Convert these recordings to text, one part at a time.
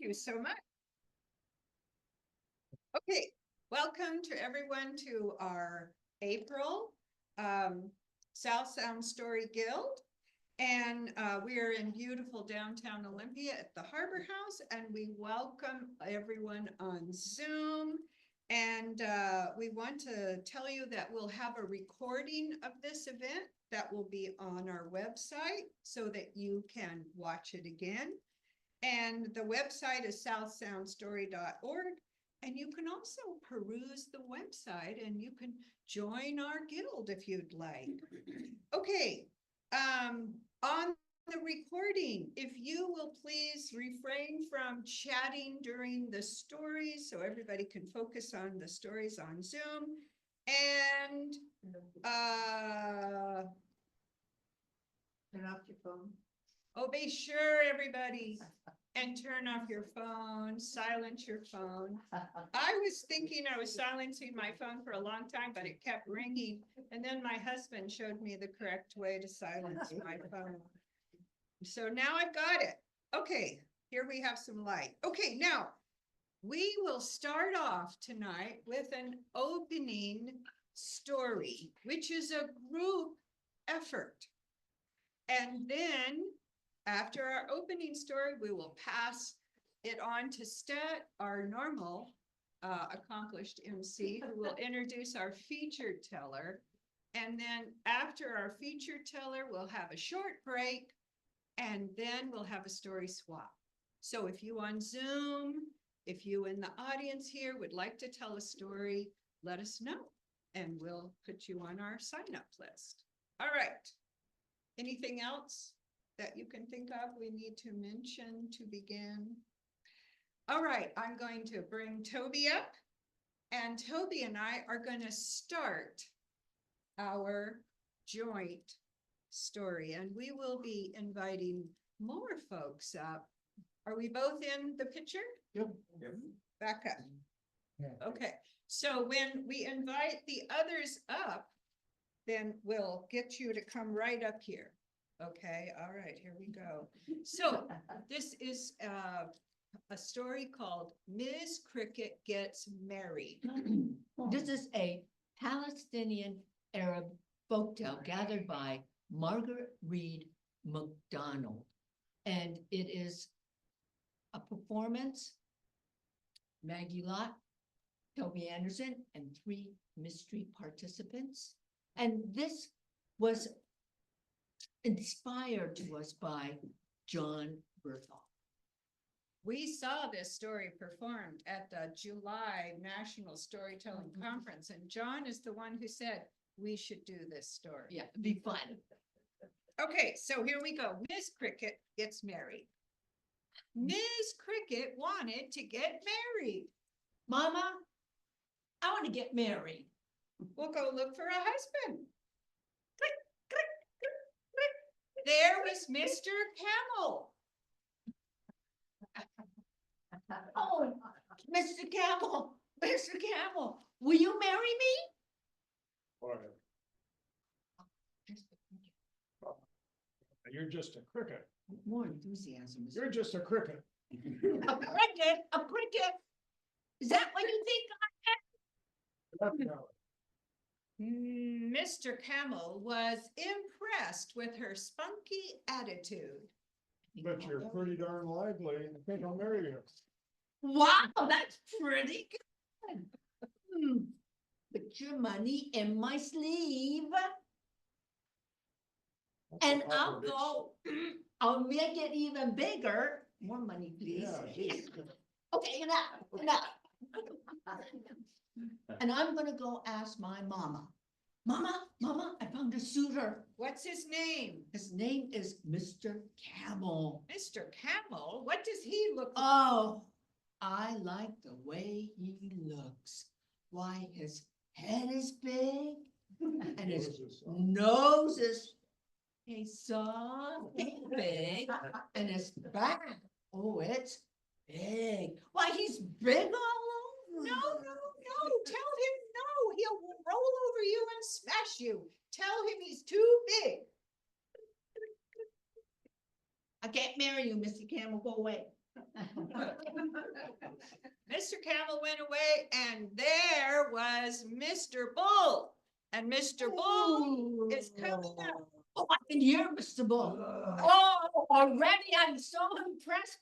you so much. Okay, welcome to everyone to our April South Sound Story Guild. And we are in beautiful downtown Olympia at the Harbor House, and we welcome everyone on Zoom. And we want to tell you that we'll have a recording of this event that will be on our website so that you can watch it again. And the website is southsoundstory.org. And you can also peruse the website and you can join our guild if you'd like. Okay, on the recording, if you will please refrain from chatting during the stories so everybody can focus on the stories on Zoom. And turn off your phone. Oh, be sure, everybody, and turn off your phone, silence your phone. I was thinking I was silencing my phone for a long time, but it kept ringing. And then my husband showed me the correct way to silence my phone. So now I've got it. Okay, here we have some light. Okay, now we will start off tonight with an opening story, which is a group effort. And then after our opening story, we will pass it on to Stet, our normal accomplished MC, who will introduce our featured teller. And then after our featured teller, we'll have a short break, and then we'll have a story swap. So if you on Zoom, if you in the audience here would like to tell a story, let us know, and we'll put you on our sign-up list. All right. Anything else that you can think of we need to mention to begin? All right, I'm going to bring Toby up, and Toby and I are going to start our joint story, and we will be inviting more folks up. Are we both in the picture? Yep. Back up. Yeah. Okay, so when we invite the others up, then we'll get you to come right up here. Okay, all right, here we go. So this is a story called Ms. Cricket Gets Married. This is a Palestinian Arab folktale gathered by Margaret Reed McDonald. And it is a performance, Maggie Lott, Toby Anderson, and 3 mystery participants. And this was inspired to us by John Bertholl. We saw this story performed at the July National Storytelling Conference, and John is the one who said we should do this story. Yeah, it'd be fun. Okay, so here we go. Miss Cricket gets married. Ms. Cricket wanted to get married. Mama, I want to get married. We'll go look for a husband. Click, click, click, click. There was Mr. Camel. Oh, Mr. Camel, Mr. Camel, will you marry me? Whatever. You're just a cricket. More enthusiasm. You're just a cricket. A cricket, a cricket. Is that what you think Mr. Camel was impressed with her spunky attitude. But you're pretty darn lively. I think I'll marry you. Wow, that's pretty good. Put your money in my sleeve. And I'll go, I'll make it even bigger. More money, please. Yeah, Okay, enough. And I'm gonna go ask my mama. Mama, I found a suitor. What's his name? His name is Mr. Camel. Mr. Camel? What does he look like? Oh, I like the way he looks. Why, his head is big and his nose is soft and big, and his back, oh, it's big. Why, he's big all over. No. Tell him no. He'll roll over you and smash you. Tell him he's too big. I can't marry you, Mr. Camel. Go away. Camel went away and there was Mr. Bull. And Mr. Bull is coming up. Oh, I can hear Mr. Bull. Oh, already I'm so impressed.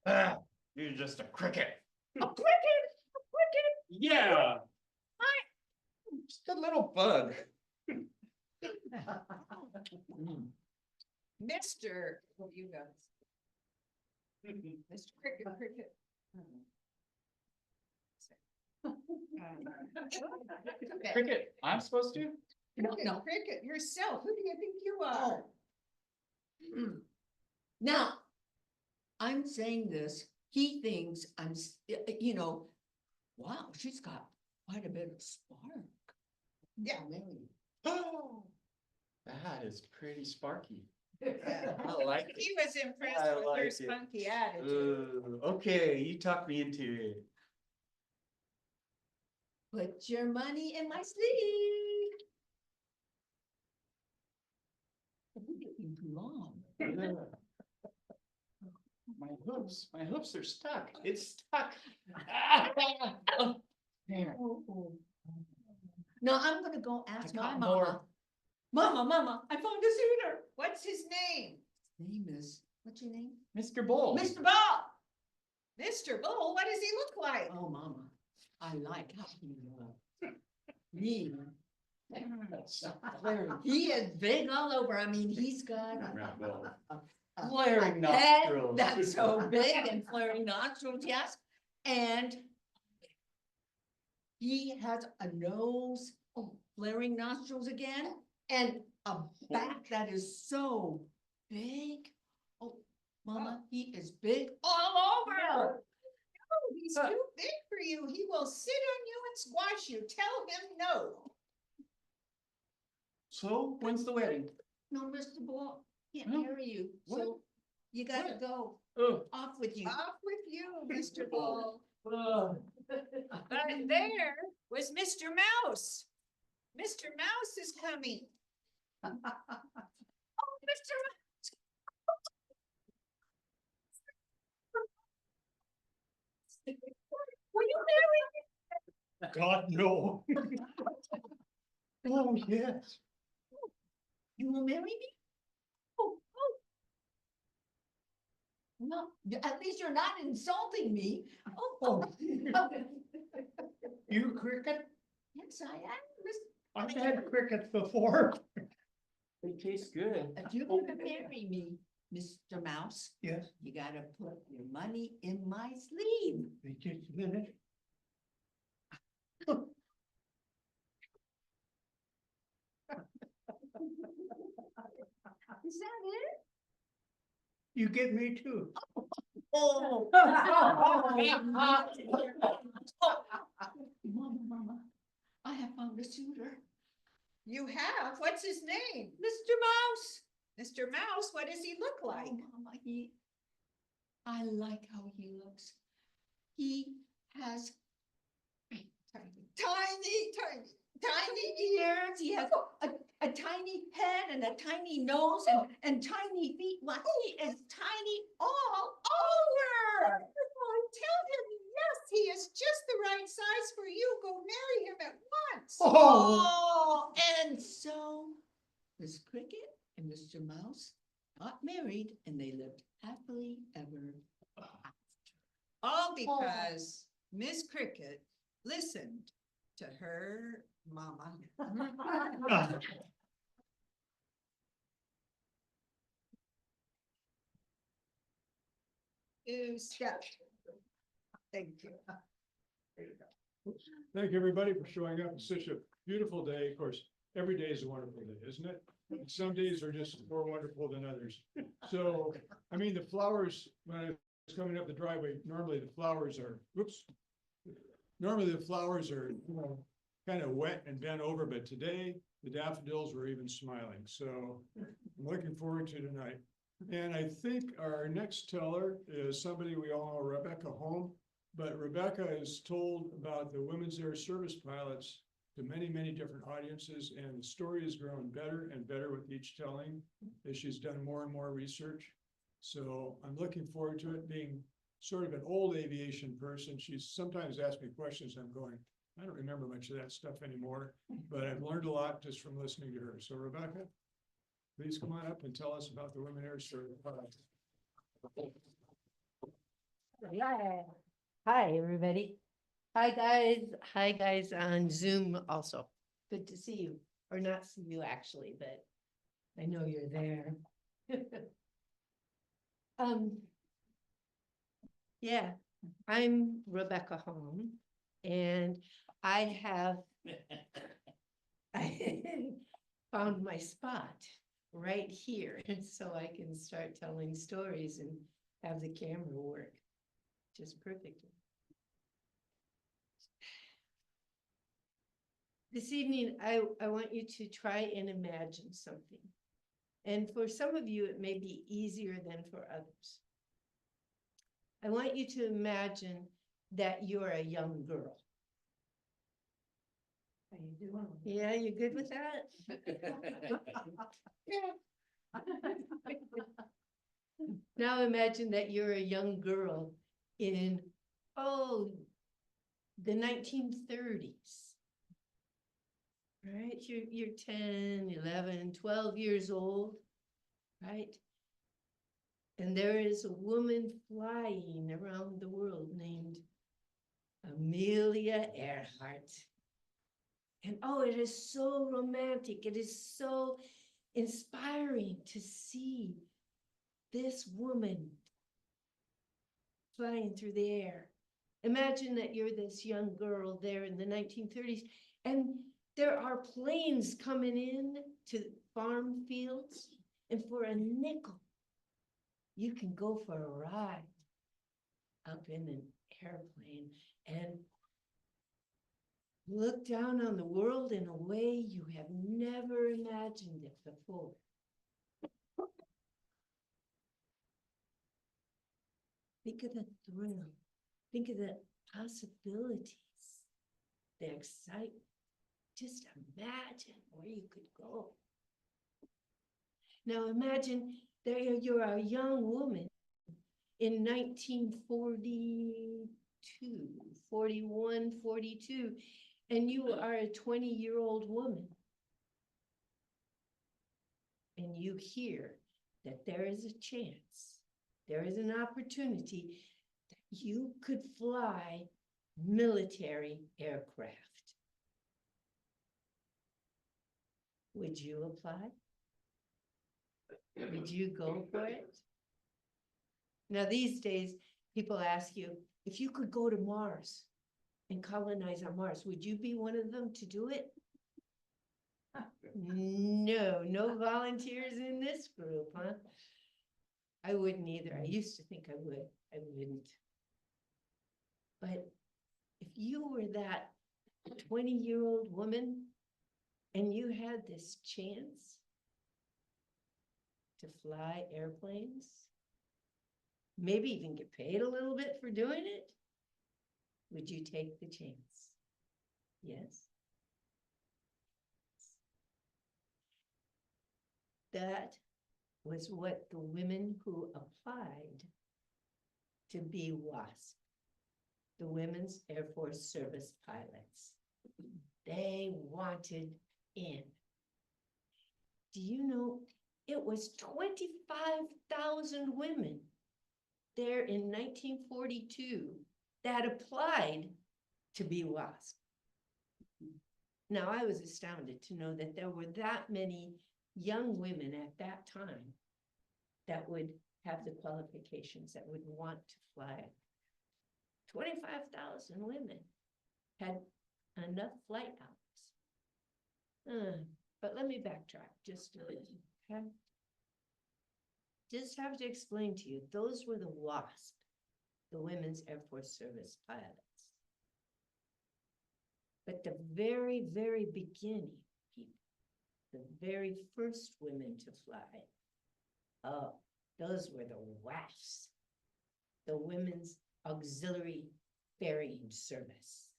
Ah, you're just a cricket. A cricket, a cricket. Yeah. Just a little bug. Mr. What you guys? Mr. Cricket, Cricket. Cricket, I'm supposed to? No, Cricket, no. Cricket, yourself, who do you think you are? Now, I'm saying this, he thinks I'm, you know, wow, she's got quite a bit of spark. Yeah. Maybe. Oh, that is pretty sparky. Yeah. I like it. He was impressed I with like her it. spunky attitude. Okay, you talked me into it. Put your money in my sleeve. You're taking too long. My hooves are stuck. It's stuck. There. Now I'm gonna go ask my got mama. more. Mama, I found a suitor. What's his name? Name is, what's your name? Mr. Bull. Mr. Ball. Mr. Bull, what does he look like? Oh, mama, I like how he looks. Me. He is big all over. I mean, he's got a Flaring head nostrils. that's so big and flaring nostrils, yes. And he has a nose, flaring nostrils again, and a back that is so big. Oh, mama, he is big all over. Oh, he's too big for you. He will sit on you and squash you. Tell him no. So, when's the wedding? No, Mr. Ball, can't Huh? marry you, What? so you gotta What? go. Oh. Off with you. Off with you, Mr. Bull. Oh. But there was Mr. Mouse. Mr. Mouse is coming. Oh, Mr. Mouse. Will you marry me? God, no. Oh, yes. You will marry me? Oh. No, at least you're not insulting me. Oh. You cricket? Yes, I am. I've had crickets before. They taste good. If you're gonna marry me, Mr. Mouse, Yes, you gotta put your money in my sleeve. just a minute. Is that it? You get me too. Oh. Mama, I have found a suitor. You have? What's his name? Mr. Mouse. Mr. Mouse, what does he look like? Oh, Mama, I like how he looks. He has tiny ears. He has a tiny head and a tiny nose and tiny feet. Well, he is tiny all over. Oh, tell him, yes, he is just the right size for you. Go marry him at once. Oh, and so Miss Cricket and Mr. Mouse got married and they lived happily ever after. All because Miss Cricket listened to her mama. Ooh, step. Thank you. Thank you, everybody, for showing up. It's such a beautiful day. Of course, every day is a wonderful day, isn't it? Some days are just more wonderful than others. So, I mean, the flowers, when I was coming up the driveway, normally the flowers are, normally the flowers are, kind of wet and bent over, but today the daffodils were even smiling. So I'm looking forward to tonight. And I think our next teller is somebody we all know, Rebecca Holm. But Rebecca is told about the Women's Air Service pilots to many, many different audiences, and the story has grown better and better with each telling as she's done more and more research. So I'm looking forward to it. Being sort of an old aviation person, she's sometimes asked me questions, I'm going, I don't remember much of that stuff anymore, but I've learned a lot just from listening to her. So Rebecca, please come on up and tell us about the Women Air Service. Yeah. Hi, everybody. Hi, guys. Hi, guys on Zoom also. Good to see you, or not see you actually, but I know you're there. Yeah, I'm Rebecca Holm, and I have I found my spot right here, so I can start telling stories and have the camera work just perfectly. This evening, I want you to try and imagine something. And for some of you, it may be easier than for others. I want you to imagine that you're a young girl. How you doing? Yeah, you good with that? Now imagine that you're a young girl in, the 1930s. Right, you're 10, 11, 12 years old, right? And there is a woman flying around the world named Amelia Earhart. And it is so romantic. It is so inspiring to see this woman flying through the air. Imagine that you're this young girl there in the 1930s, and there are planes coming in to farm fields, and for a nickel, you can go for a ride up in an airplane and look down on the world in a way you have never imagined it before. Think of the thrill. Think of the possibilities, the excitement. Just imagine where you could go. Now imagine that you're a young woman in 1942, 41, 42, and you are a 20-year-old woman. And you hear that there is a chance, there is an opportunity that you could fly military aircraft. Would you apply? Would you go for it? Now, these days, people ask you, if you could go to Mars and colonize on Mars, would you be one of them to do it? No volunteers in this group, huh? I wouldn't either. I used to think I would. I wouldn't. But if you were that 20-year-old woman and you had this chance to fly airplanes, maybe even get paid a little bit for doing it, would you take the chance? Yes. That was what the women who applied to be WASP, the Women's Air Force Service pilots, they wanted in. Do you know, it was 25,000 women there in 1942 that applied to be WASP. Now, I was astounded to know that there were that many young women at that time that would have the qualifications, that would want to fly. 25,000 women had enough flight hours. But let me backtrack just a little, okay? Just have to explain to you, those were the WASP, the Women's Air Force Service pilots. But the very, very beginning people, the very first women to fly, those were the WAFs, the Women's Auxiliary Ferrying Service.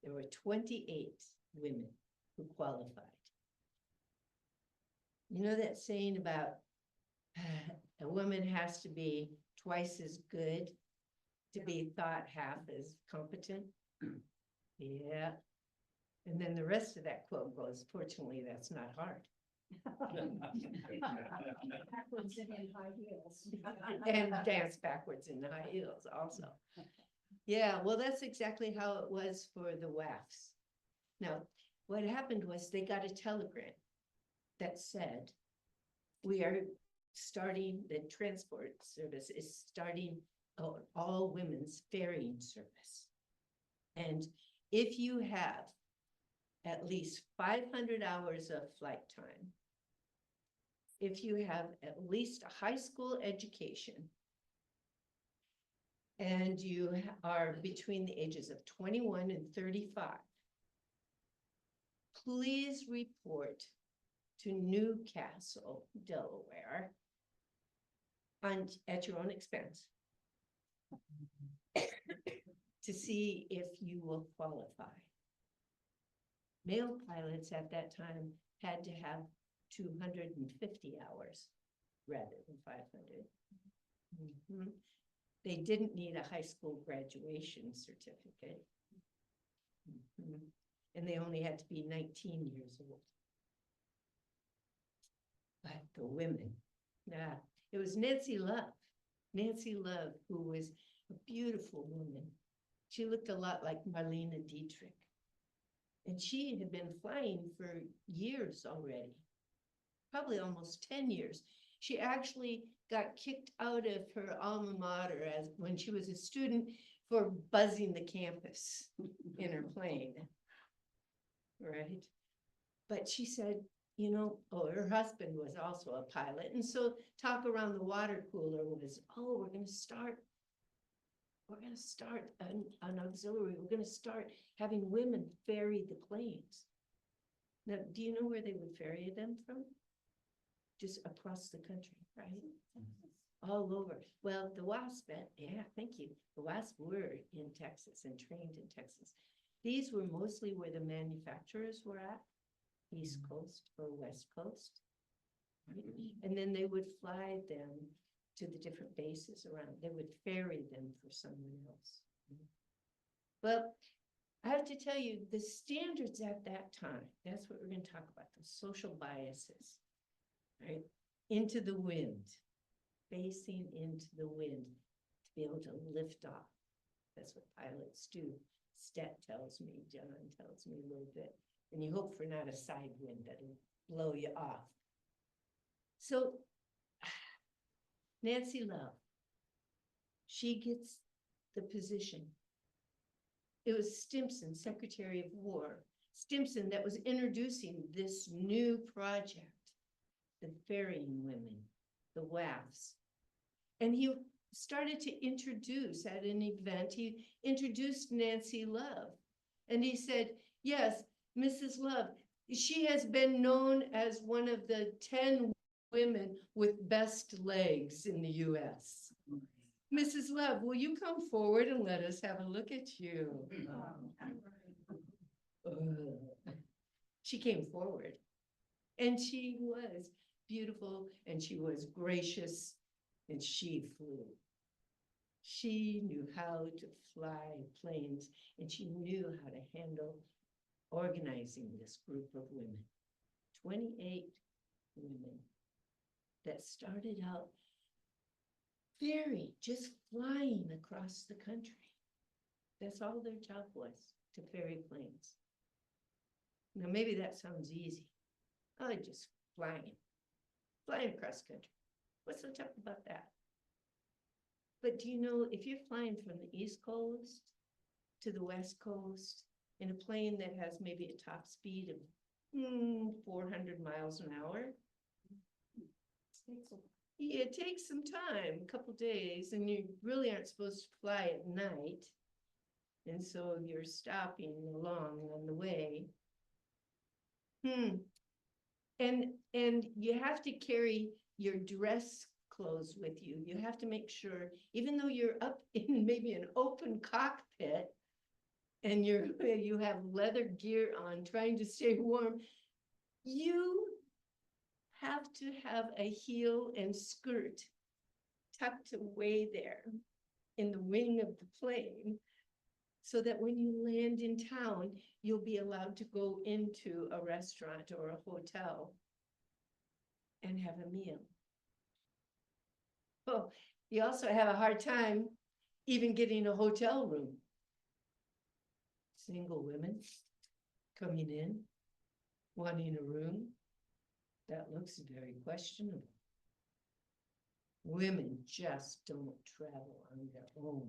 there were 28 women who qualified. You know that saying about a woman has to be twice as good to be thought half as competent? Yeah. And then the rest of that quote goes, fortunately, that's not hard. Backwards and in high heels. And dance backwards in high heels also. Yeah, well, that's exactly how it was for the WAFs. Now, what happened was they got a telegram that said, we are starting, the transport service is starting all women's ferrying service. And if you have at least 500 hours of flight time, if you have at least a high school education, and you are between the ages of 21 and 35, please report to Newcastle, Delaware, at your own expense to see if you will qualify. Male pilots at that time had to have 250 hours rather than 500. Mhm. They didn't need a high school graduation certificate. Mhm. And they only had to be 19 years old. But the women, it was Nancy Love. Nancy Love, who was a beautiful woman. She looked a lot like Marlene Dietrich. And she had been flying for years already, probably almost 10 years. She actually got kicked out of her alma mater when she was a student for buzzing the campus in her plane, right? But she said, you know, her husband was also a pilot. And so talk around the water cooler was, oh, we're going to start an auxiliary. We're going to start having women ferry the planes. Now, do you know where they would ferry them from? Just across the country, right? All over. Well, the WASP, yeah, thank you. The WASP were in Texas and trained in Texas. These were mostly where the manufacturers were at, East Coast or West Coast. And then they would fly them to the different bases around. They would ferry them for someone else. Well, I have to tell you, the standards at that time, that's what we're going to talk about, the social biases, right? Into the wind, facing into the wind to be able to lift off. That's what pilots do. Stet tells me, John tells me a little bit. And you hope for not a side wind that'll blow you off. So Nancy Love, she gets the position. It was Stimson, Secretary of War, Stimson, that was introducing this new project, the ferrying women, the WAFs. And he started to introduce at an event, he introduced Nancy Love. And he said, yes, Mrs. Love, she has been known as one of the 10 women with best legs in the US. Mrs. Love, will you come forward and let us have a look at you? She came forward and she was beautiful and she was gracious and she flew. She knew how to fly planes and she knew how to handle organizing this group of women. 28 women that started out just flying across the country. That's all their job was, to ferry planes. Now, maybe that sounds easy. Oh, just flying across country. What's so tough about that? But do you know, if you're flying from the East Coast to the West Coast in a plane that has maybe a top speed of 400 miles an hour, it takes some time, a couple days, and you really aren't supposed to fly at night. And so you're stopping along on the way. And you have to carry your dress clothes with you. You have to make sure, even though you're up in maybe an open cockpit, and you have leather gear on, trying to stay warm, you have to have a heel and skirt tucked away there in the wing of the plane, so that when you land in town, you'll be allowed to go into a restaurant or a hotel and have a meal. Oh, you also have a hard time even getting a hotel room. Single women coming in, wanting a room, that looks very questionable. Women just don't travel on their own.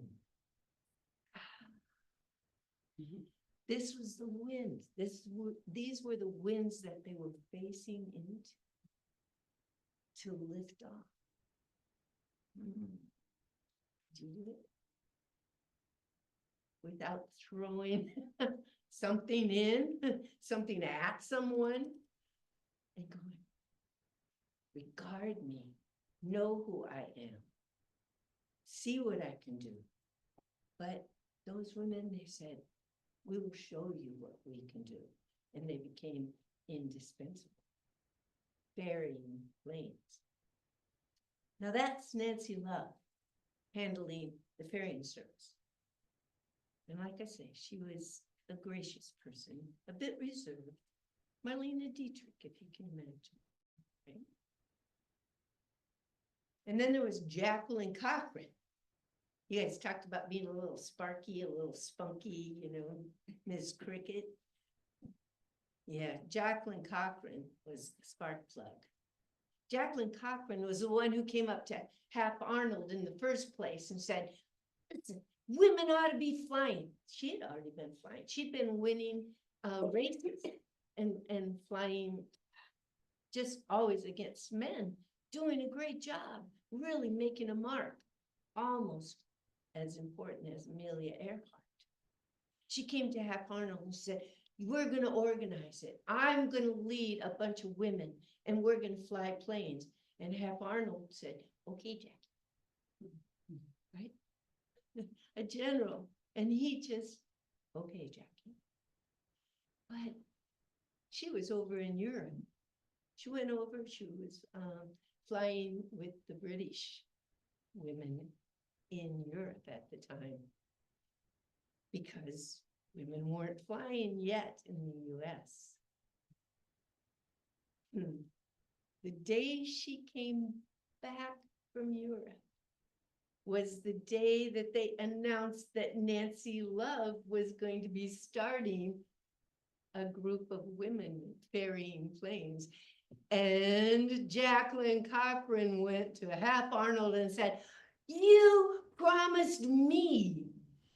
This was the wind. These were the winds that they were facing into to lift off. Do you do it? Without throwing something in, something at someone, and going, regard me, know who I am, see what I can do. But those women, they said, we will show you what we can do. And they became indispensable, ferrying planes. Now that's Nancy Love handling the ferrying service. And like I say, she was a gracious person, a bit reserved. Marlene Dietrich, if you can imagine. Right? And then there was Jacqueline Cochran. You guys talked about being a little sparky, a little spunky, you know, Ms. Cricket. Yeah, Jacqueline Cochran was the spark plug. Jacqueline Cochran was the one who came up to Hap Arnold in the first place and said, women ought to be flying. She had already been flying. She'd been winning races and flying just always against men, doing a great job, really making a mark, almost as important as Amelia Earhart. She came to Hap Arnold and said, we're going to organize it. I'm going to lead a bunch of women and we're going to fly planes. And Hap Arnold said, okay, Jackie, right? A general. And he just, okay, Jackie. But she was over in Europe. She went over, she was flying with the British women in Europe at the time, because women weren't flying yet in the US. The day she came back from Europe was the day that they announced that Nancy Love was going to be starting a group of women ferrying planes. And Jacqueline Cochran went to Hap Arnold and said, you promised me,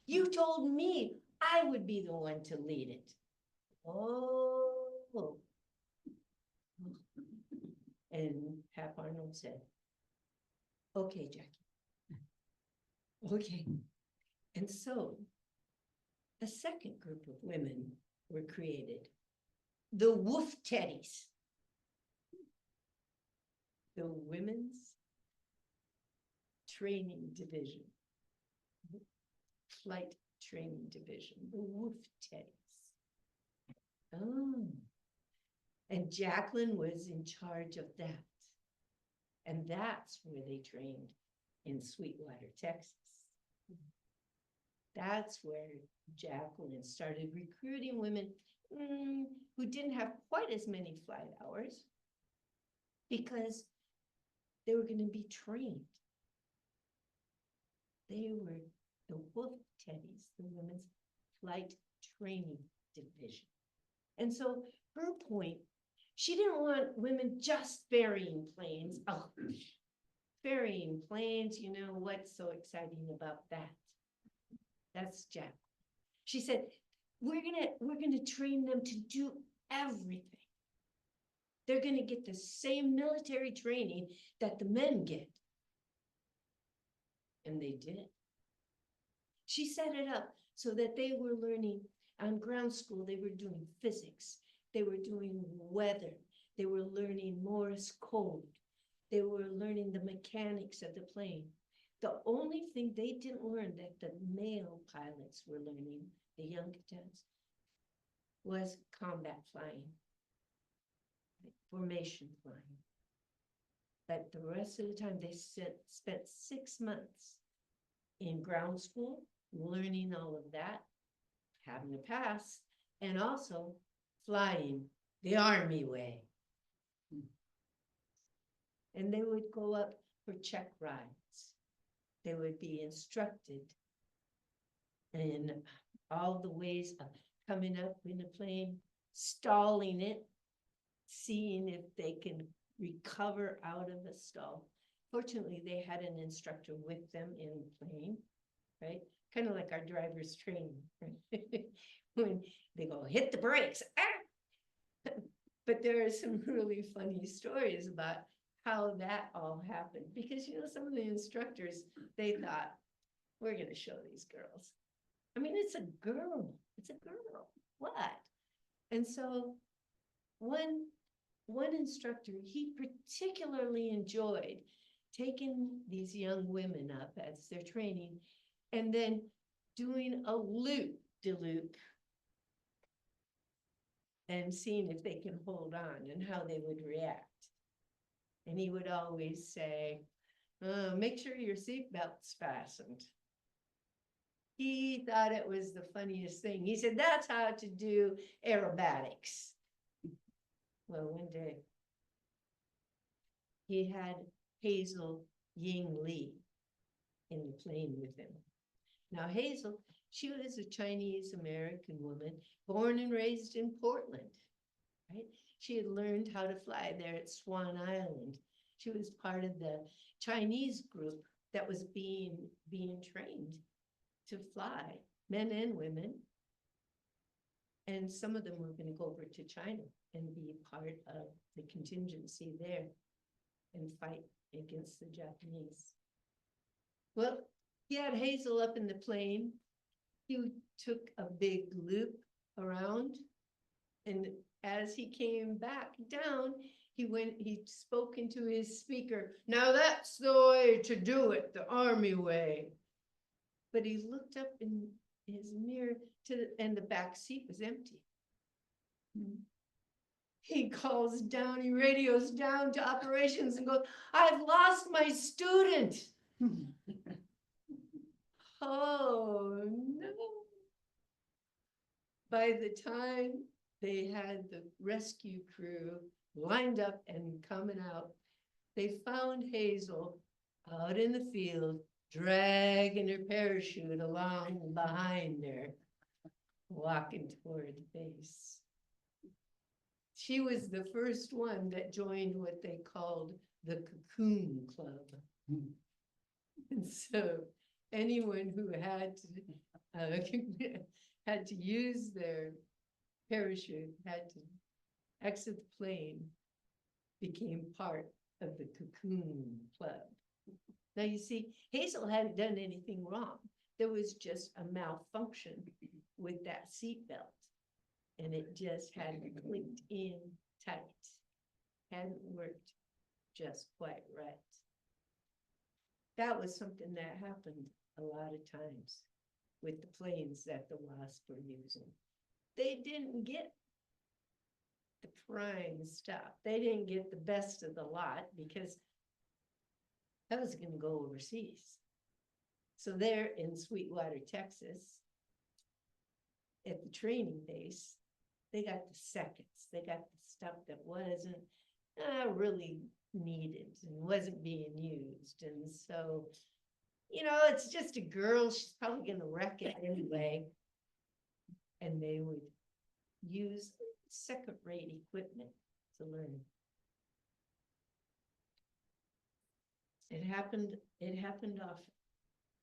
you told me I would be the one to lead it. Oh. And Hap Arnold said, okay, Jackie. Okay. And so a second group of women were created, the Wolf Teddies, the Women's Training Division, Flight Training Division, the Wolf Teddies. Oh, and Jacqueline was in charge of that. And that's where they trained, in Sweetwater, Texas. That's where Jacqueline started recruiting women who didn't have quite as many flight hours, because they were going to be trained. They were the Wolf Teddies, the Women's Flight Training Division. And so her point, she didn't want women just ferrying planes. Oh, ferrying planes, you know, what's so exciting about that? That's Jack. She said, we're gonna train them to do everything. They're gonna get the same military training that the men get. And they did. She set it up so that they were learning on ground school, they were doing physics, they were doing weather, they were learning Morse code, they were learning the mechanics of the plane. The only thing they didn't learn that the male pilots were learning the young cadets, was combat flying, formation flying. But the rest of the time, they spent 6 months in ground school, learning all of that, having to pass, and also flying the Army way. And they would go up for check rides. They would be instructed in all the ways of coming up in a plane, stalling it, seeing if they can recover out of a stall. Fortunately, they had an instructor with them in the plane, right? Kind of like our driver's training, right? When they go, hit the brakes, ah! But there are some really funny stories about how that all happened. Because, you know, some of the instructors, they thought, we're gonna show these girls. I mean, it's a girl, what? And so one instructor, he particularly enjoyed taking these young women up as their training and then doing a loop-de-loop and seeing if they can hold on and how they would react. And he would always say, make sure your seatbelt's fastened. He thought it was the funniest thing. He said, that's how to do aerobatics. Well, one day, he had Hazel Ying Li in the plane with him. Now, Hazel, she was a Chinese American woman, born and raised in Portland, right? She had learned how to fly there at Swan Island. She was part of the Chinese group that was being trained to fly, men and women. And some of them were going to go over to China and be part of the contingency there and fight against the Japanese. Well, he had Hazel up in the plane. He took a big loop around, and as he came back down, he spoke into his speaker. Now that's the way to do it, the Army way. But he looked up in his mirror and the back seat was empty. He calls down, he radios down to operations and goes, I've lost my student. Oh no. By the time they had the rescue crew lined up and coming out, they found Hazel out in the field, dragging her parachute along behind her, walking toward the base. She was the first one that joined what they called the Cocoon Club. And so anyone who had to use their parachute, had to exit the plane, became part of the Cocoon Club. Now you see, Hazel hadn't done anything wrong. There was just a malfunction with that seatbelt. And it just hadn't clicked in tight. Hadn't worked just quite right. That was something that happened a lot of times with the planes that the WASP were using. They didn't get the prime stuff. They didn't get the best of the lot because that was going to go overseas. So they're in Sweetwater, Texas, at the training base. They got the seconds. They got the stuff that wasn't really needed and wasn't being used. And so, you know, it's just a girl. She's probably going to wreck it anyway. And they would use second-rate equipment to learn. It happened often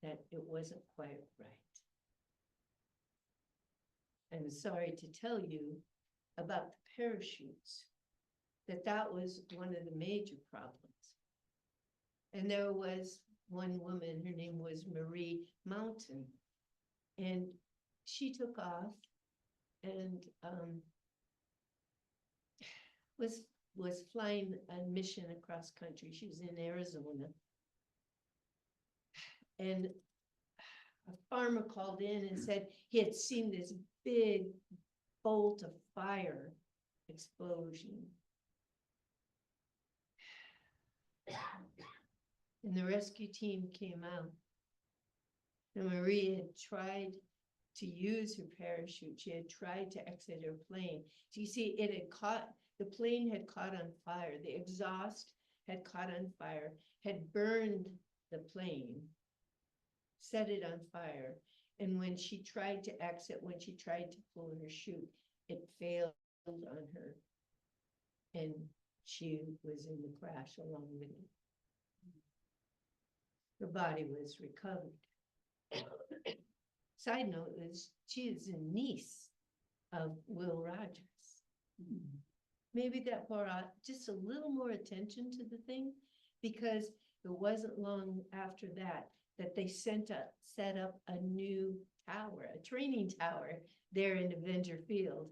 that it wasn't quite right. I'm sorry to tell you about the parachutes, that was one of the major problems. And there was one woman, her name was Marie Mountain, and she took off and was flying a mission across country. She was in Arizona. And a farmer called in and said he had seen this big bolt of fire explosion. And the rescue team came out. And Maria had tried to use her parachute. She had tried to exit her plane. So you see, it had caught, the plane had caught on fire. The exhaust had caught on fire, had burned the plane, set it on fire. And when she tried to exit, when she tried to pull her chute, it failed on her. And she was in the crash along with it. Her body was recovered. Side note is she is a niece of Will Rogers. Maybe that brought just a little more attention to the thing, because it wasn't long after that that they set up a new tower, a training tower there in Avenger Field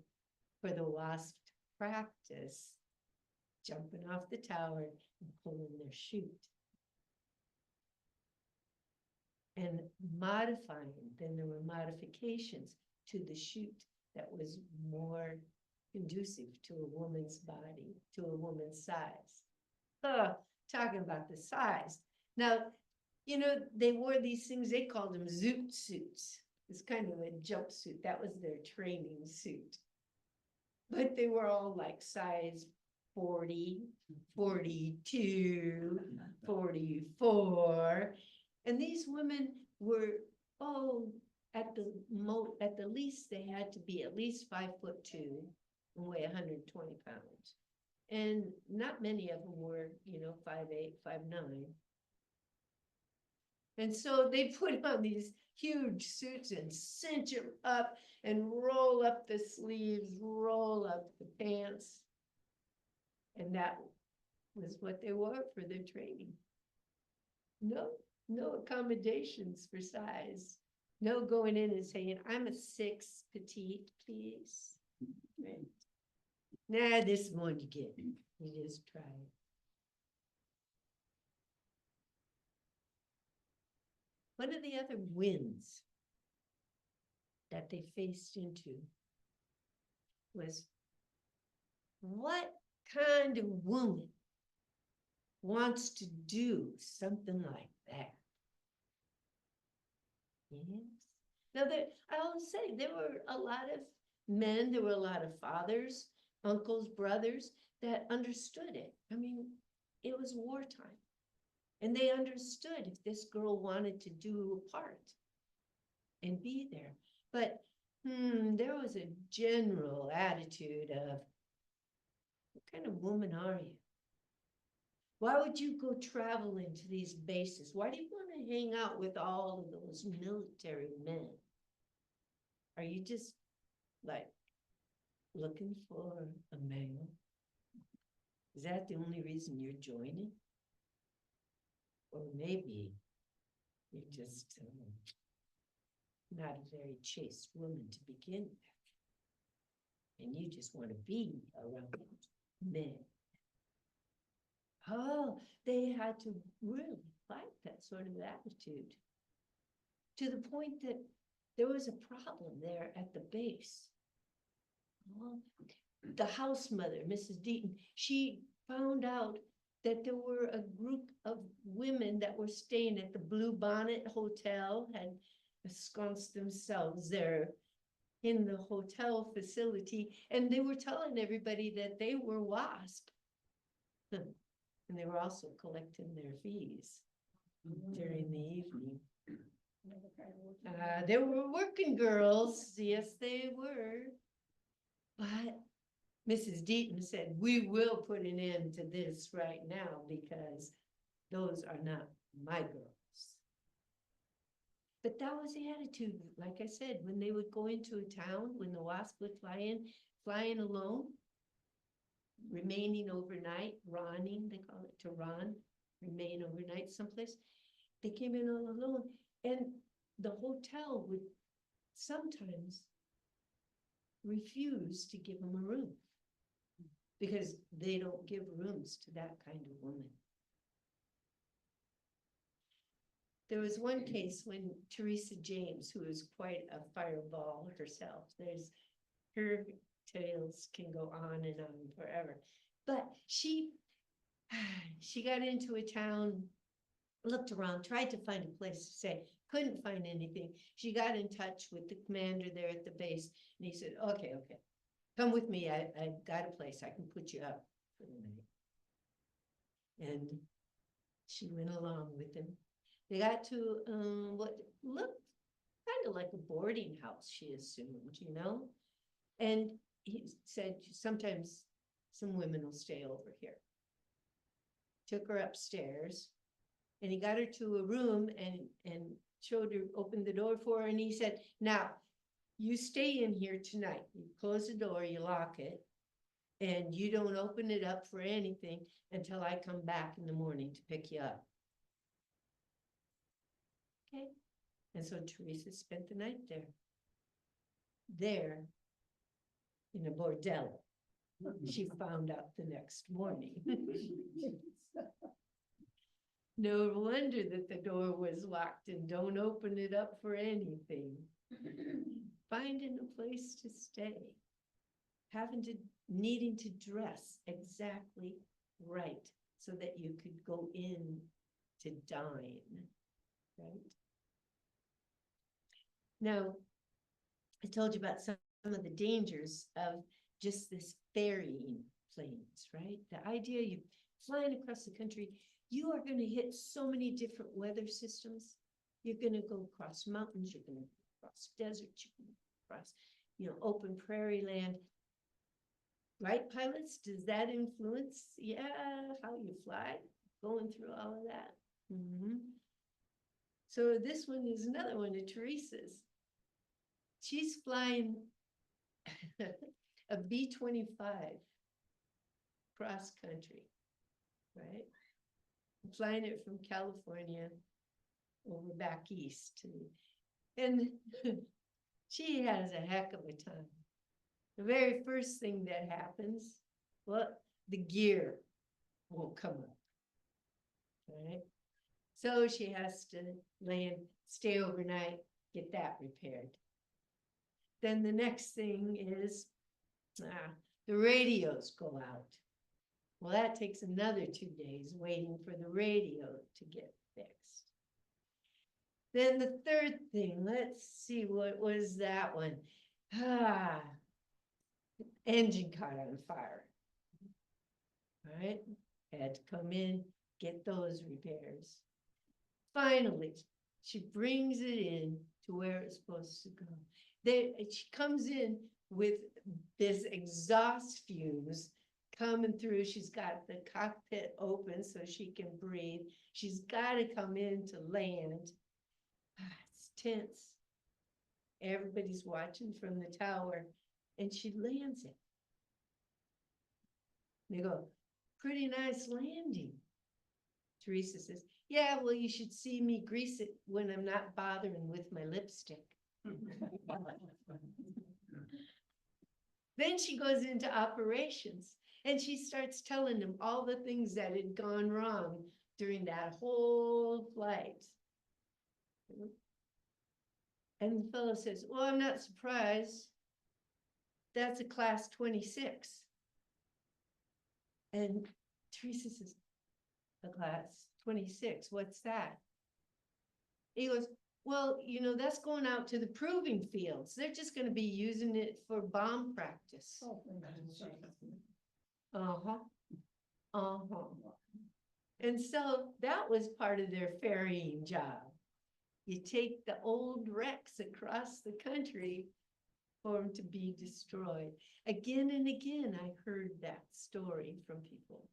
for the WASP to practice jumping off the tower and pulling their chute. And modifying, then there were modifications to the chute that was more conducive to a woman's body, to a woman's size. Talking about the size. Now, you know, they wore these things, they called them zoot suits. It's kind of a jumpsuit. That was their training suit. But they were all like size 40, 42, 44. And these women were, at the least, they had to be at least 5'2" and weigh 120 pounds. And not many of them were, 5'8", 5'9". And so they put on these huge suits and cinch them up and roll up the sleeves, roll up the pants. And that was what they wore for their training. No accommodations for size. No going in and saying, I'm a 6 petite, please. Right. Nah, this is one you get. You just try it. One of the other wins that they faced into was, what kind of woman wants to do something like that? Yes. Now, I will say there were a lot of men, there were a lot of fathers, uncles, brothers that understood it. I mean, it was wartime. And they understood if this girl wanted to do a part and be there. But there was a general attitude of, what kind of woman are you? Why would you go traveling to these bases? Why do you want to hang out with all of those military men? Are you just like looking for a male? Is that the only reason you're joining? Or maybe you're just not a very chaste woman to begin with. And you just want to be around men. Oh, they had to really fight that sort of attitude, to the point that there was a problem there at the base. Oh, the house mother, Mrs. Deaton, she found out that there were a group of women that were staying at the Blue Bonnet Hotel, had ensconced themselves there in the hotel facility, and they were telling everybody that they were WASP. And they were also collecting their fees during the evening. They were working girls, yes, they were. But Mrs. Deaton said, we will put an end to this right now because those are not my girls. But that was the attitude, like I said, when they would go into a town, when the WASP would fly in alone, remaining overnight, ronning, they call it, to ron, remain overnight someplace. They came in all alone, and the hotel would sometimes refuse to give them a room because they don't give rooms to that kind of woman. there was one case when Teresa James, who is quite a fireball herself, her tales can go on and on forever. But she got into a town, looked around, tried to find a place to stay, couldn't find anything. She got in touch with the commander there at the base, and he said, okay, come with me. I got a place. I can put you up for the night. And she went along with him. They got to what looked kind of like a boarding house, she assumed, you know? And he said, sometimes some women will stay over here. Took her upstairs, and he got her to a room and showed her, opened the door for her, and he said, now, you stay in here tonight. You close the door, you lock it, and you don't open it up for anything until I come back in the morning to pick you up. Okay, and so Teresa spent the night there in a bordello. She found out the next morning. No wonder that the door was locked and don't open it up for anything. Finding a place to stay, needing to dress exactly right so that you could go in to dine, right? Now, I told you about some of the dangers of just this ferrying planes, right? The idea you're flying across the country, you are going to hit so many different weather systems. You're going to go across mountains, you're going to cross deserts, you're going to cross, open prairie land. Right, pilots? Does that influence, how you fly? Going through all of that. So this one is another one of Teresa's. She's flying a B-25 cross country, right? Flying it from California over back east. And she has a heck of a time. The very first thing that happens, well, the gear won't come up, right? So she has to land, stay overnight, get that repaired. Then the next thing is the radios go out. Well, that takes another 2 days waiting for the radio to get fixed. Then the third thing, let's see, what was that one? Engine caught on fire. All right, had to come in, get those repairs. Finally, she brings it in to where it's supposed to go. She comes in with this exhaust fumes coming through. She's got the cockpit open so she can breathe. She's got to come in to land. It's tense. Everybody's watching from the tower, and she lands it. They go, pretty nice landing. Teresa says, yeah, well, you should see me grease it when I'm not bothering with my lipstick. Then she goes into operations, and she starts telling them all the things that had gone wrong during that whole flight. And the fellow says, well, I'm not surprised. That's a class 26. And Teresa says, a class 26, what's that? He goes, well, that's going out to the proving fields. They're just going to be using it for bomb practice. And so that was part of their ferrying job. You take the old wrecks across the country for them to be destroyed. Again and again, I heard that story from people,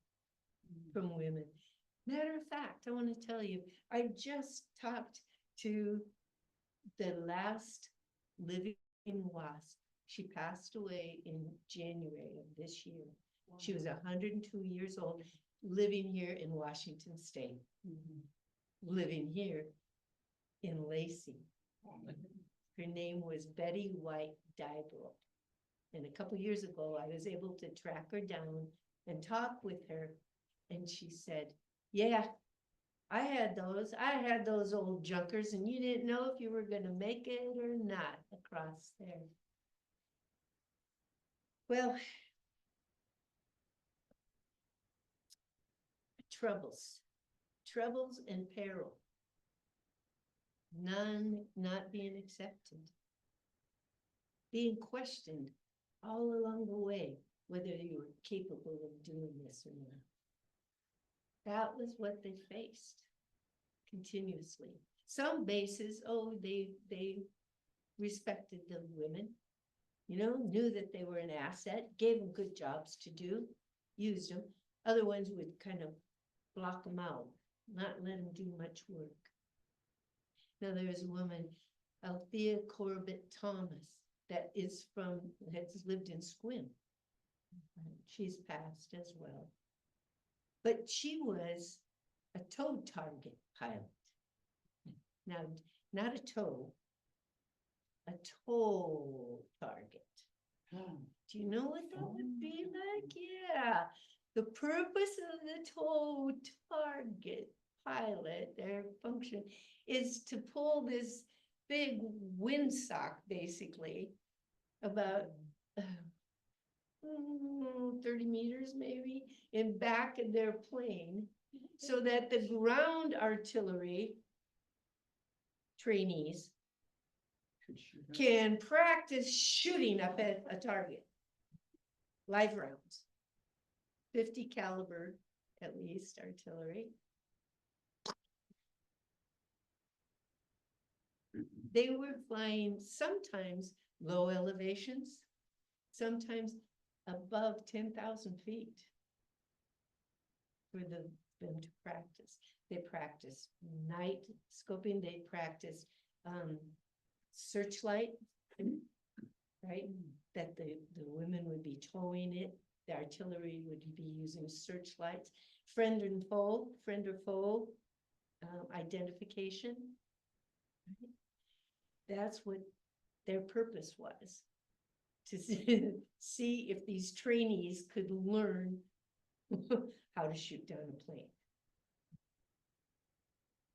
from women. Matter of fact, I want to tell you, I just talked to the last living WASP. She passed away in January of this year. Wow. She was 102 years old, living here in Washington State, living here in Lacey. Her name was Betty White Dybrook. And a couple years ago, I was able to track her down and talk with her. And she said, yeah, I had those old junkers, and you didn't know if you were gonna make it or not across there. Well, troubles and peril. None not being accepted. Being questioned all along the way, whether you were capable of doing this or not. That was what they faced continuously. Some bases, they respected the women, knew that they were an asset, gave them good jobs to do, used them. Other ones would kind of block them out, not let them do much work. Now there's a woman, Althea Corbett Thomas, that has lived in Squim. She's passed as well. But she was a tow target pilot. Now, not a tow target. Do you know what that would be like? Yeah. The purpose of the tow target pilot, their function, is to pull this big windsock, basically, about 30 meters maybe, in back of their plane, so that the ground artillery trainees can practice shooting up at a target. Live rounds. 50 caliber, at least, artillery. They were flying sometimes low elevations, sometimes above 10,000 feet for them to practice. They practice night scoping, they practice searchlight, right? That the women would be towing it, the artillery would be using searchlights, friend or foe identification. That's what their purpose was, to see if these trainees could learn how to shoot down a plane.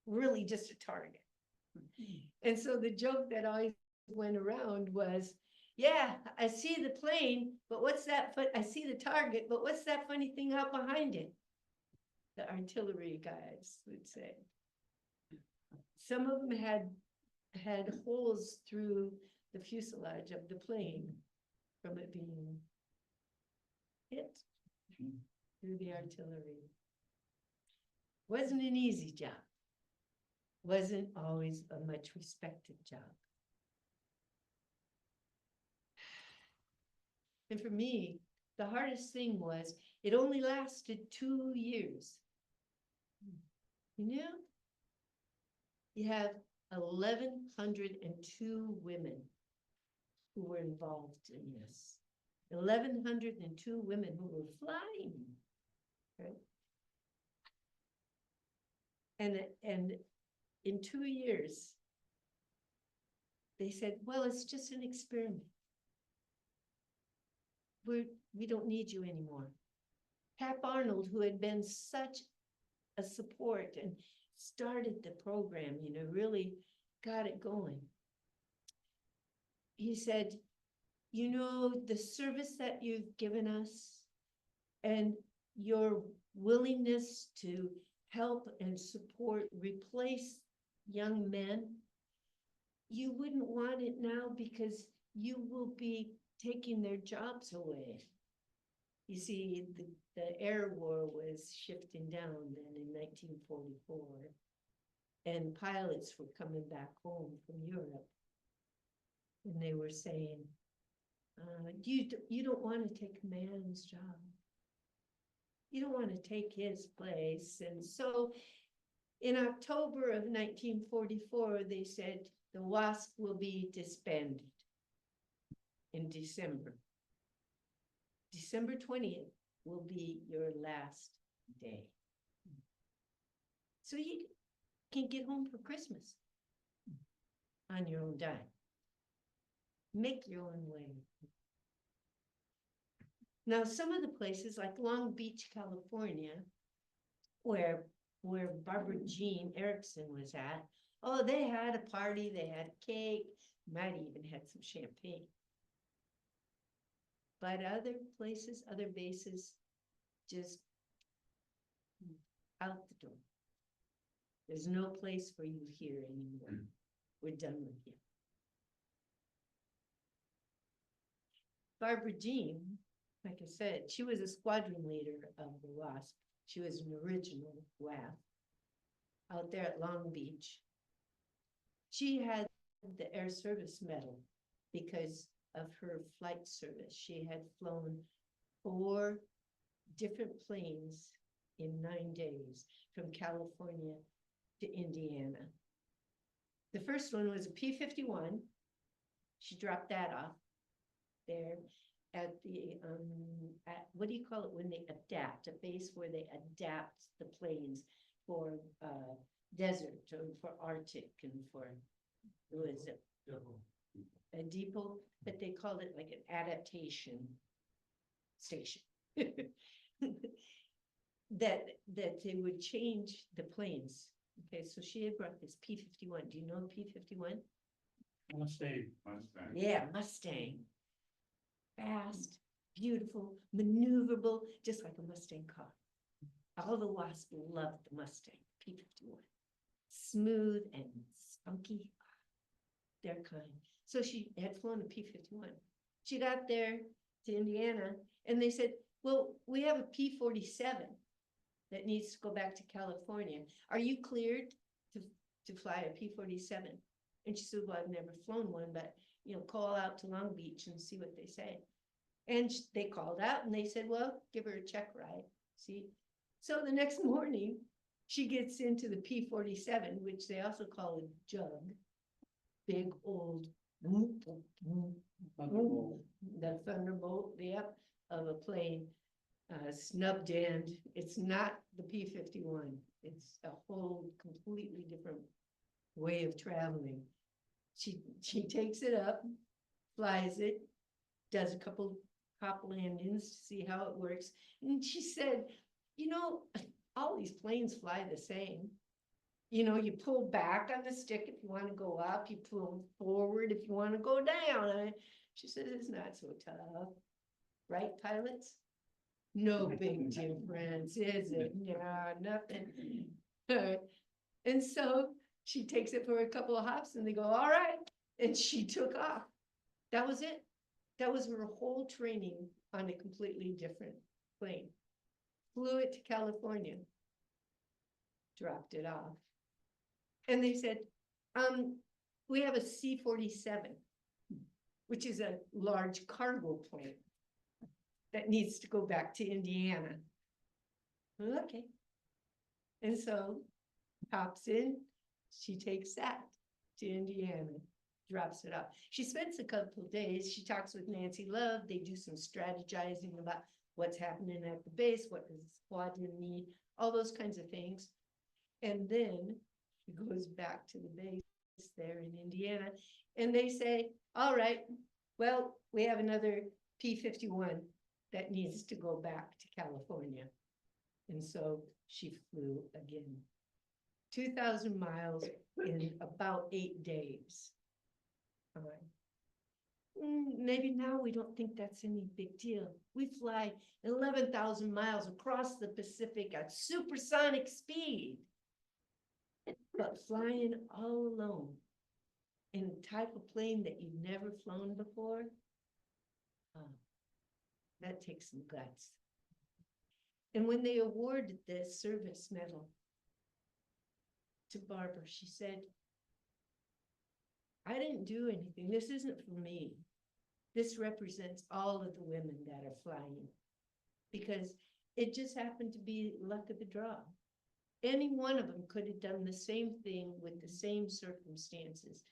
Really just a target. And so the joke that always went around was, yeah, I see the plane, but what's that? I see the target, but what's that funny thing out behind it? The artillery guys would say. Some of them had holes through the fuselage of the plane from it being hit through the artillery. Wasn't an easy job. Wasn't always a much respected job. And for me, the hardest thing was it only lasted 2 years. You have 1,102 women who were involved in this. 1,102 women who were flying, right? And in 2 years, they said, well, it's just an experiment. We don't need you anymore. Hap Arnold, who had been such a support and started the program, really got it going. He said, the service that you've given us and your willingness to help and support, replace young men, you wouldn't want it now because you will be taking their jobs away. You see, the air war was shifting down then in 1944, and pilots were coming back home from Europe, and they were saying, you don't want to take a man's job. You don't want to take his place. And so in October of 1944, they said the WASP will be disbanded in December. December 20th will be your last day. So you can get home for Christmas on your own dime. Make your own way. Now, some of the places like Long Beach, California, where where Barbara Jean Erickson was at. Oh, they had a party, they had cake, might even had some champagne. But other places, other bases, just out the door. There's no place for you here anymore. We're done with you. Barbara Jean, like I said, she was a squadron leader of the WASP. She was an original WAF out there at Long Beach. She had the Air Service Medal because of her flight service. She had flown 4 different planes in 9 days from California to Indiana. The first one was a P-51. She dropped that off there at the, what do you call it when they adapt, a base where they adapt the planes for desert or for Arctic and for, what is it? A depot, but they called it like an adaptation station. that they would change the planes. Okay, so she had brought this P-51. Do you know the P-51? Mustang. Yeah, Mustang. Fast, beautiful, maneuverable, just like a Mustang car. All the WASP loved the Mustang, P-51. Smooth and spunky, their kind. So she had flown a P-51. She got there to Indiana and they said, well, we have a P-47 that needs to go back to California. Are you cleared to fly a P-47? And she said, well, I've never flown one, but call out to Long Beach and see what they say. And they called out and they said, well, give her a check ride. See? So the next morning, she gets into the P-47, which they also call a jug. Big old, the Thunderbolt, yep, of a plane, snubbed end. It's not the P-51. It's a whole completely different way of traveling. She takes it up, flies it, does a couple hop landings to see how it works. And she said, all these planes fly the same. You pull back on the stick if you want to go up, you pull forward if you want to go down. She says, it's not so tough. Right, pilots? No big difference, is it? No, nothing. And so she takes it for a couple of hops and they go, all right. And she took off. That was it. That was her whole training on a completely different plane. Flew it to California, dropped it off. And they said, we have a C-47, which is a large cargo plane that needs to go back to Indiana. Okay. And so hops in, she takes that to Indiana, drops it off. She spends a couple of days, she talks with Nancy Love, they do some strategizing about what's happening at the base, what does the squadron need, all those kinds of things. And then she goes back to the base there in Indiana, and they say, all right, well, we have another P-51 that needs to go back to California. And so she flew again. 2,000 miles in about 8 days. All right. Maybe now we don't think that's any big deal. We fly 11,000 miles across the Pacific at supersonic speed. But flying all alone in a type of plane that you've never flown before, that takes some guts. And when they awarded this service medal to Barbara, she said, I didn't do anything. This isn't for me. This represents all of the women that are flying, because it just happened to be luck of the draw. Any one of them could have done the same thing with the same circumstances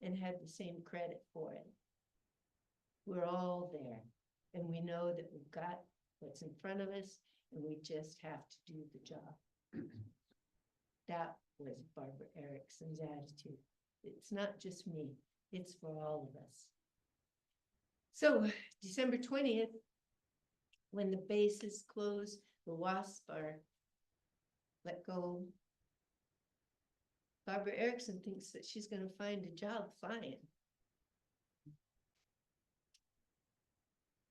and had the same credit for it. We're all there, and we know that we've got what's in front of us, and we just have to do the job. That was Barbara Erickson's attitude. It's not just me, it's for all of us. So December 20th, when the base is closed, the WASP are let go Barbara Erickson thinks that she's gonna find a job flying.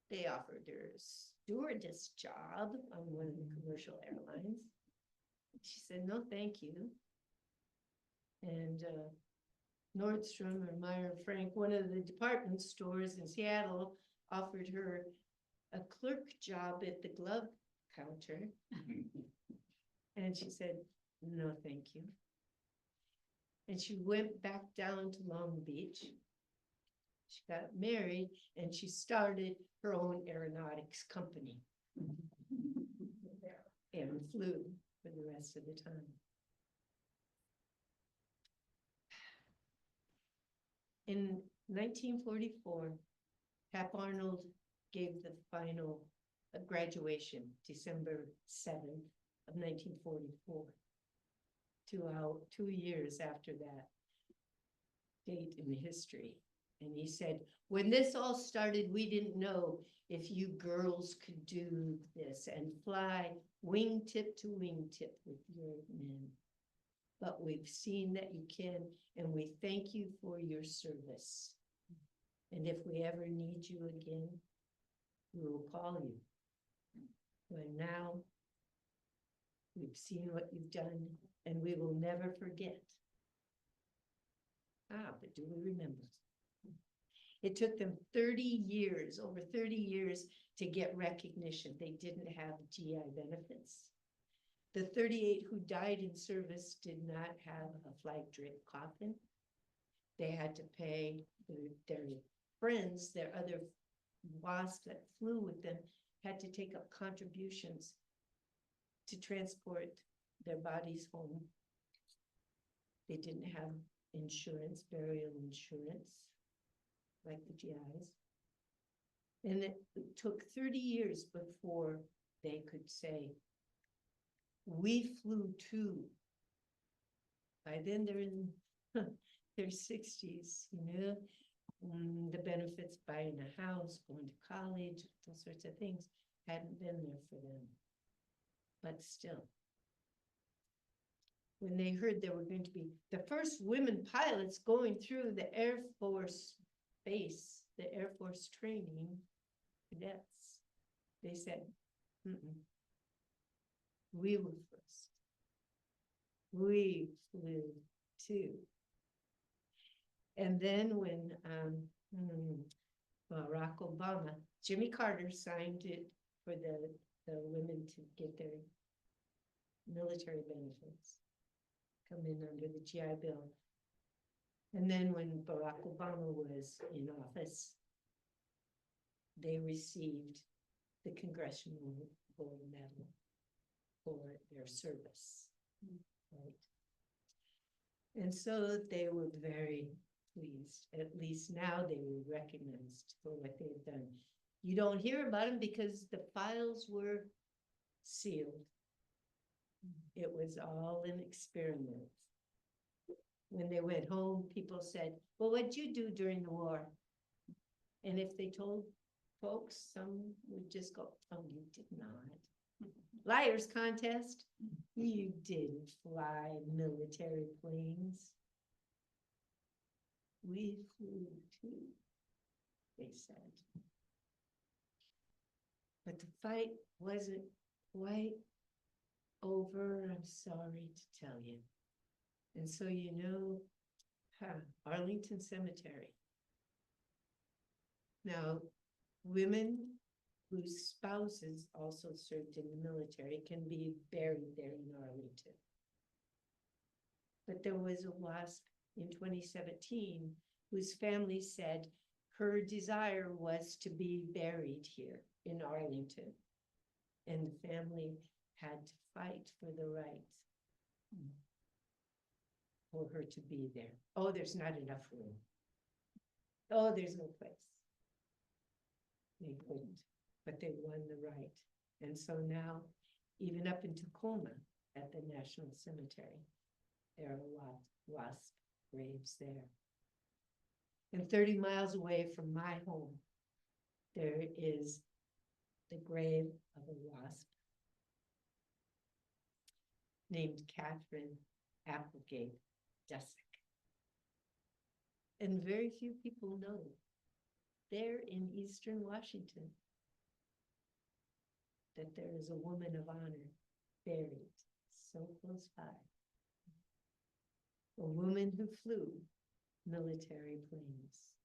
They offered her a stewardess job on one of the commercial airlines. She said, no, thank you. And Nordstrom or Meyer Frank, one of the department stores in Seattle, offered her a clerk job at the glove counter. And she said, no, thank you. And she went back down to Long Beach. She got married and she started her own aeronautics company. And flew for the rest of the time. In 1944, Hap Arnold gave the final graduation, December 7th of 1944. 2 years after that date in history. And he said, when this all started, we didn't know if you girls could do this and fly wingtip to wingtip with your men. But we've seen that you can, and we thank you for your service. And if we ever need you again, we will call you. But now, we've seen what you've done, and we will never forget. But do we remember? It took them 30 years, over 30 years, to get recognition. They didn't have GI benefits. The 38 who died in service did not have a flag draped coffin. They had to pay their friends, their other WASP that flew with them, had to take up contributions to transport their bodies home. They didn't have insurance, burial insurance, like the GIs. And it took 30 years before they could say, we flew too. By then they're in their 60s, the benefits, buying a house, going to college, those sorts of things hadn't been there for them. But still, when they heard there were going to be the first women pilots going through the Air Force base, the Air Force training cadets, they said, we were first. We flew too. And then when Barack Obama, Jimmy Carter signed it for the women to get their military benefits, come in under the GI Bill. And then when Barack Obama was in office, they received the Congressional Gold Medal for their service, right? And so they were very pleased. At least now they were recognized for what they had done. You don't hear about them because the files were sealed. It was all an experiment. When they went home, people said, well, what'd you do during the war? And if they told folks, some would just go, oh, you did not. Liars contest, you didn't fly military planes. We flew too, they said. But the fight wasn't quite over, I'm sorry to tell you. And so, Arlington Cemetery. Now, women whose spouses also served in the military can be buried there in Arlington. But there was a WASP in 2017 whose family said her desire was to be buried here in Arlington. And the family had to fight for the right for her to be there. Oh, there's not enough room. Oh, there's no place. They couldn't, but they won the right. And so now, even up in Tacoma at the National Cemetery, there are WASP graves there. And 30 miles away from my home, there is the grave of a WASP named Catherine Applegate. Dusk. And very few people know there in eastern Washington that there is a woman of honor buried so close by. A woman who flew military planes.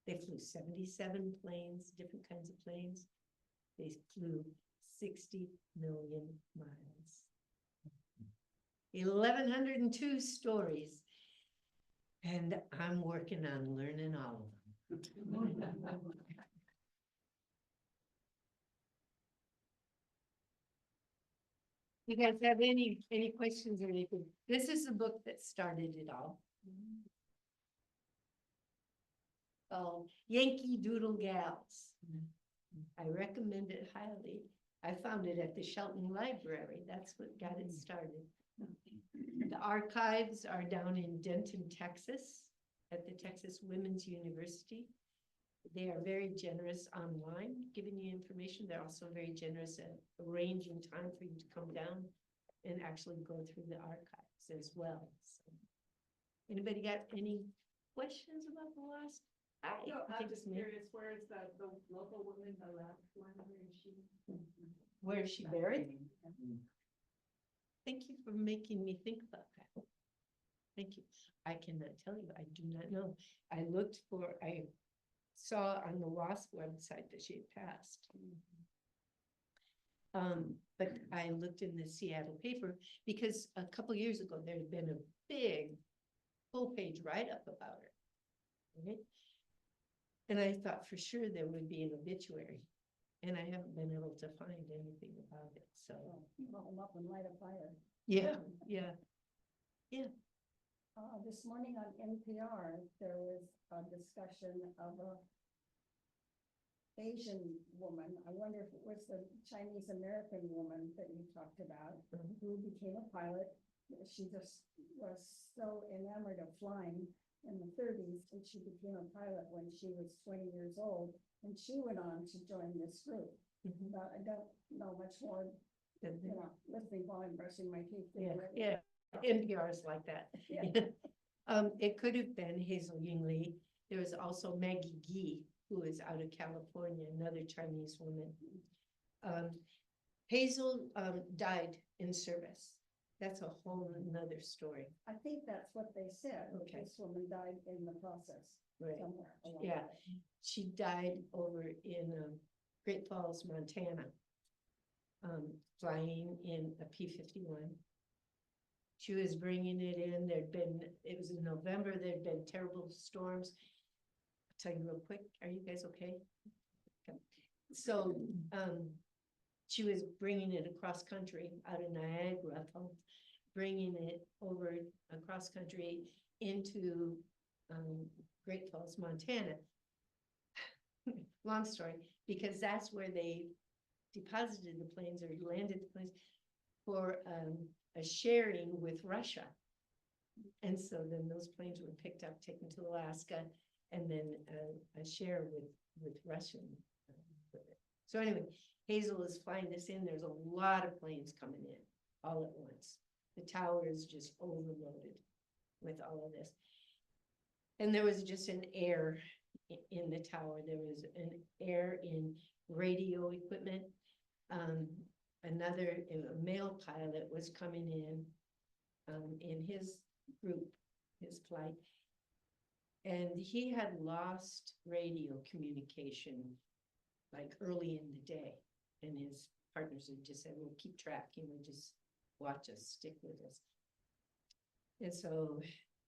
They flew 77 planes, different kinds of planes. They flew 60 million miles. 1,102 stories. And I'm working on learning all of them. You guys have any questions or anything? This is the book that started it all. Oh, Yankee Doodle Gals. I recommend it highly. I found it at the Shelton Library. That's what got it started. The archives are down in Denton, Texas, at the Texas Women's University. They are very generous online, giving you information. They're also very generous at arranging time for you to come down and actually go through the archives as well. So, anybody got any questions about the lost? No, I'm just curious, where is the local woman, the last one, Where is she buried? Thank you for making me think about that. Thank you. I cannot tell you. I do not know. I saw on the WASP website that she had passed. But I looked in the Seattle paper because a couple years ago, there had been a big full-page write-up about her. Right? And I thought for sure there would be an obituary. And I haven't been able to find anything about it, so. Blow them up and light a fire. Yeah. This morning on NPR, there was a discussion of a Asian woman. I wonder if it was the Chinese American woman that you talked about, who became a pilot. She just was so enamored of flying in the 30s, and she became a pilot when she was 20 years old, and she went on to join this group. But I don't know much more, listening while I'm brushing my teeth. Yeah, NPR is like that. Yeah. It could have been Hazel Ying Lee. There was also Maggie Gee, who is out of California, another Chinese woman. Hazel died in service. That's a whole nother story. I think that's what they said. Okay. This woman died in the process Right. somewhere. along the Yeah. way. She died over in Great Falls, Montana, flying in a P-51. She was bringing it in. It was in November. There'd been terrible storms. I'll tell you real quick. Are you guys okay? Okay. So, she was bringing it across country out of Niagara, bringing it over across country into Great Falls, Montana. Long story, because that's where they deposited the planes or landed the planes for a sharing with Russia. And so then those planes were picked up, taken to Alaska, and then a share with Russian. So anyway, Hazel is flying this in. There's a lot of planes coming in all at once. The tower is just overloaded with all of this. And there was just an error in the tower. There was an error in radio equipment. A male pilot was coming in his group, his flight, and he had lost radio communication like early in the day. And his partners had just said, "We'll keep track, just watch us, stick with us." And so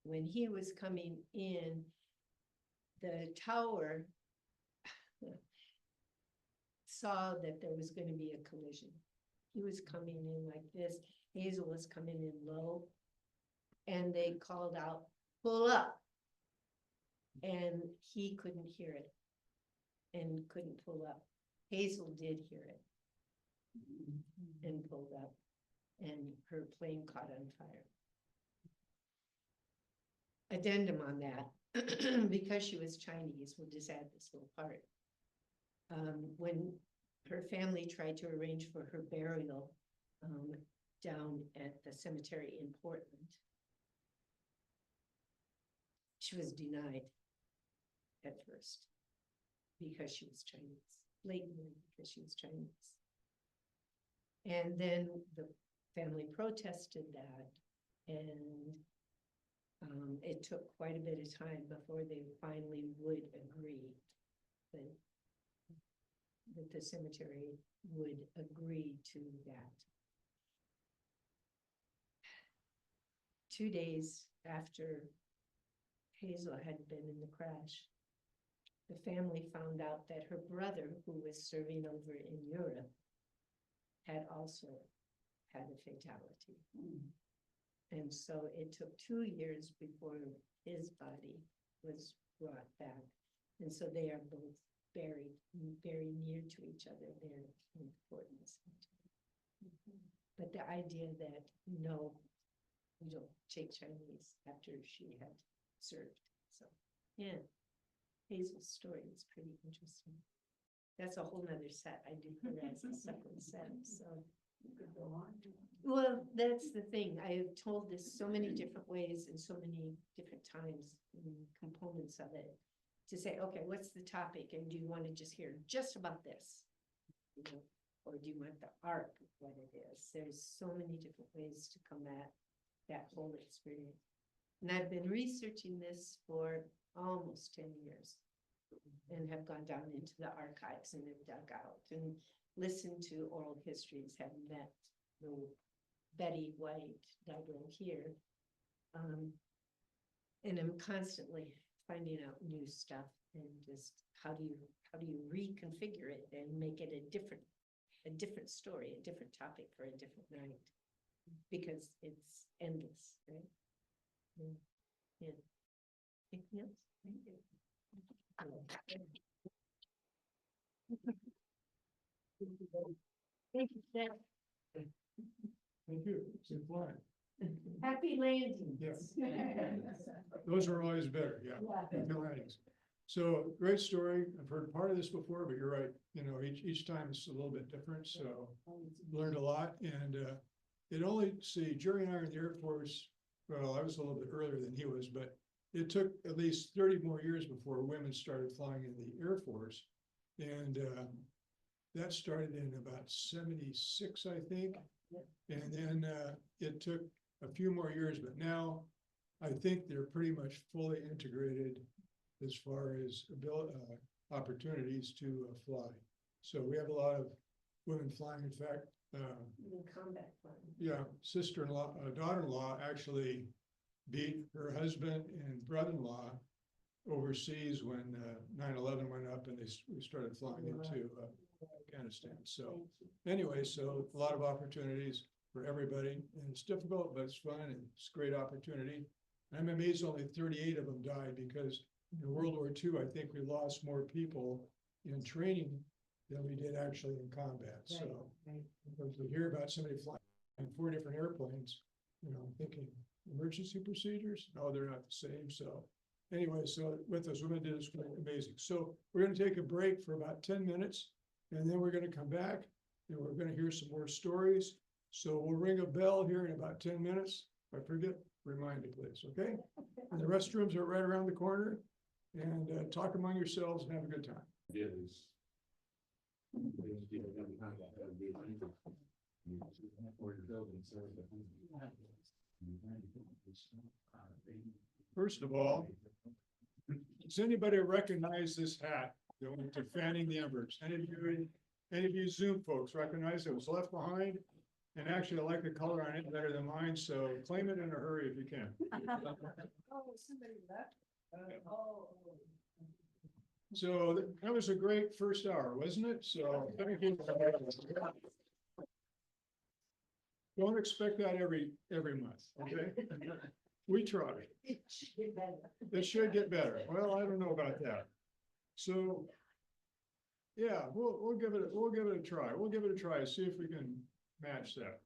when he was coming in, the tower saw that there was going to be a collision. He was coming in like this. Hazel was coming in low, and they called out, "Pull up." And he couldn't hear it and couldn't pull up. Hazel did hear it and pulled up, and her plane caught on fire. Addendum on that, because she was Chinese, we'll just add this little part. When her family tried to arrange for her burial down at the cemetery in Portland, She was denied at first because she was Chinese, blatantly because she was Chinese. And then the family protested that, and it took quite a bit of time before they finally would agree that the cemetery would agree to that. 2 days after Hazel had been in the crash, the family found out that her brother, who was serving over in Europe, had also had a fatality. And so it took 2 years before his body was brought back. And so they are both buried very near to each other there in Portland Cemetery. But the idea that, no, you don't take Chinese after she had served. So, yeah, Hazel's story is pretty interesting. That's a whole nother set. I do her as a separate set, so. You could go on. Well, that's the thing. I have told this so many different ways and so many different times, components of it. To say, okay, what's the topic? And do you want to just hear just about this? You know, or do you want the arc of what it is? There's so many different ways to come at that whole experience. And I've been researching this for almost 10 years and have gone down into the archives and have dug out and listened to oral histories, have met the Betty White diagram here. And I'm constantly finding out new stuff and just how do you reconfigure it and make it a different story, a different topic for a different night, because it's endless, right? Yeah. Anything else? Thank you, Steph. Thank you. It's flying. Happy landings. Yes. Those are always better, yeah. Happy landings. So great story. I've heard part of this before, but you're right. You know, each time it's a little bit different. So learned a lot. And it only, see, Jerry and I are in the Air Force. Well, I was a little bit earlier than he was, but it took at least 30 more years before women started flying in the Air Force. And that started in about 76, I think. And then it took a few more years, but now I think they're pretty much fully integrated as far as opportunities to fly. So we have a lot of women flying. In fact, In combat flying. yeah, sister-in-law, daughter-in-law actually beat her husband and brother-in-law overseas when 9/11 went up and we started flying into Afghanistan. So anyway, so a lot of opportunities for everybody, and it's difficult, but it's fun and it's a great opportunity. I'm amazed only 38 of them died, because in World War II, I think we lost more people in training than we did actually in combat. So because we hear about somebody flying 4 different airplanes, you know, thinking emergency procedures, no, they're not the same. So anyway, so what those women did is quite amazing. So we're going to take a break for about 10 minutes, and then we're going to come back and we're going to hear some more stories. So we'll ring a bell here in about 10 minutes. If I forget, remind me, please, okay? And the restrooms are right around the corner, and talk among yourselves and have a good time. First of all, does anybody recognize this hat going to Fanning the Embers? Any of you Zoom folks recognize it was left behind? And actually, I like the color on it better than mine, so claim it in a hurry if you can. Oh, somebody left? Oh. So that was a great first hour, wasn't it? So thank you. Don't expect that every month, okay? We try. It should get better. It should get better. Well, I don't know about that. So, yeah, we'll give it a try. We'll give it a try, see if we can match that.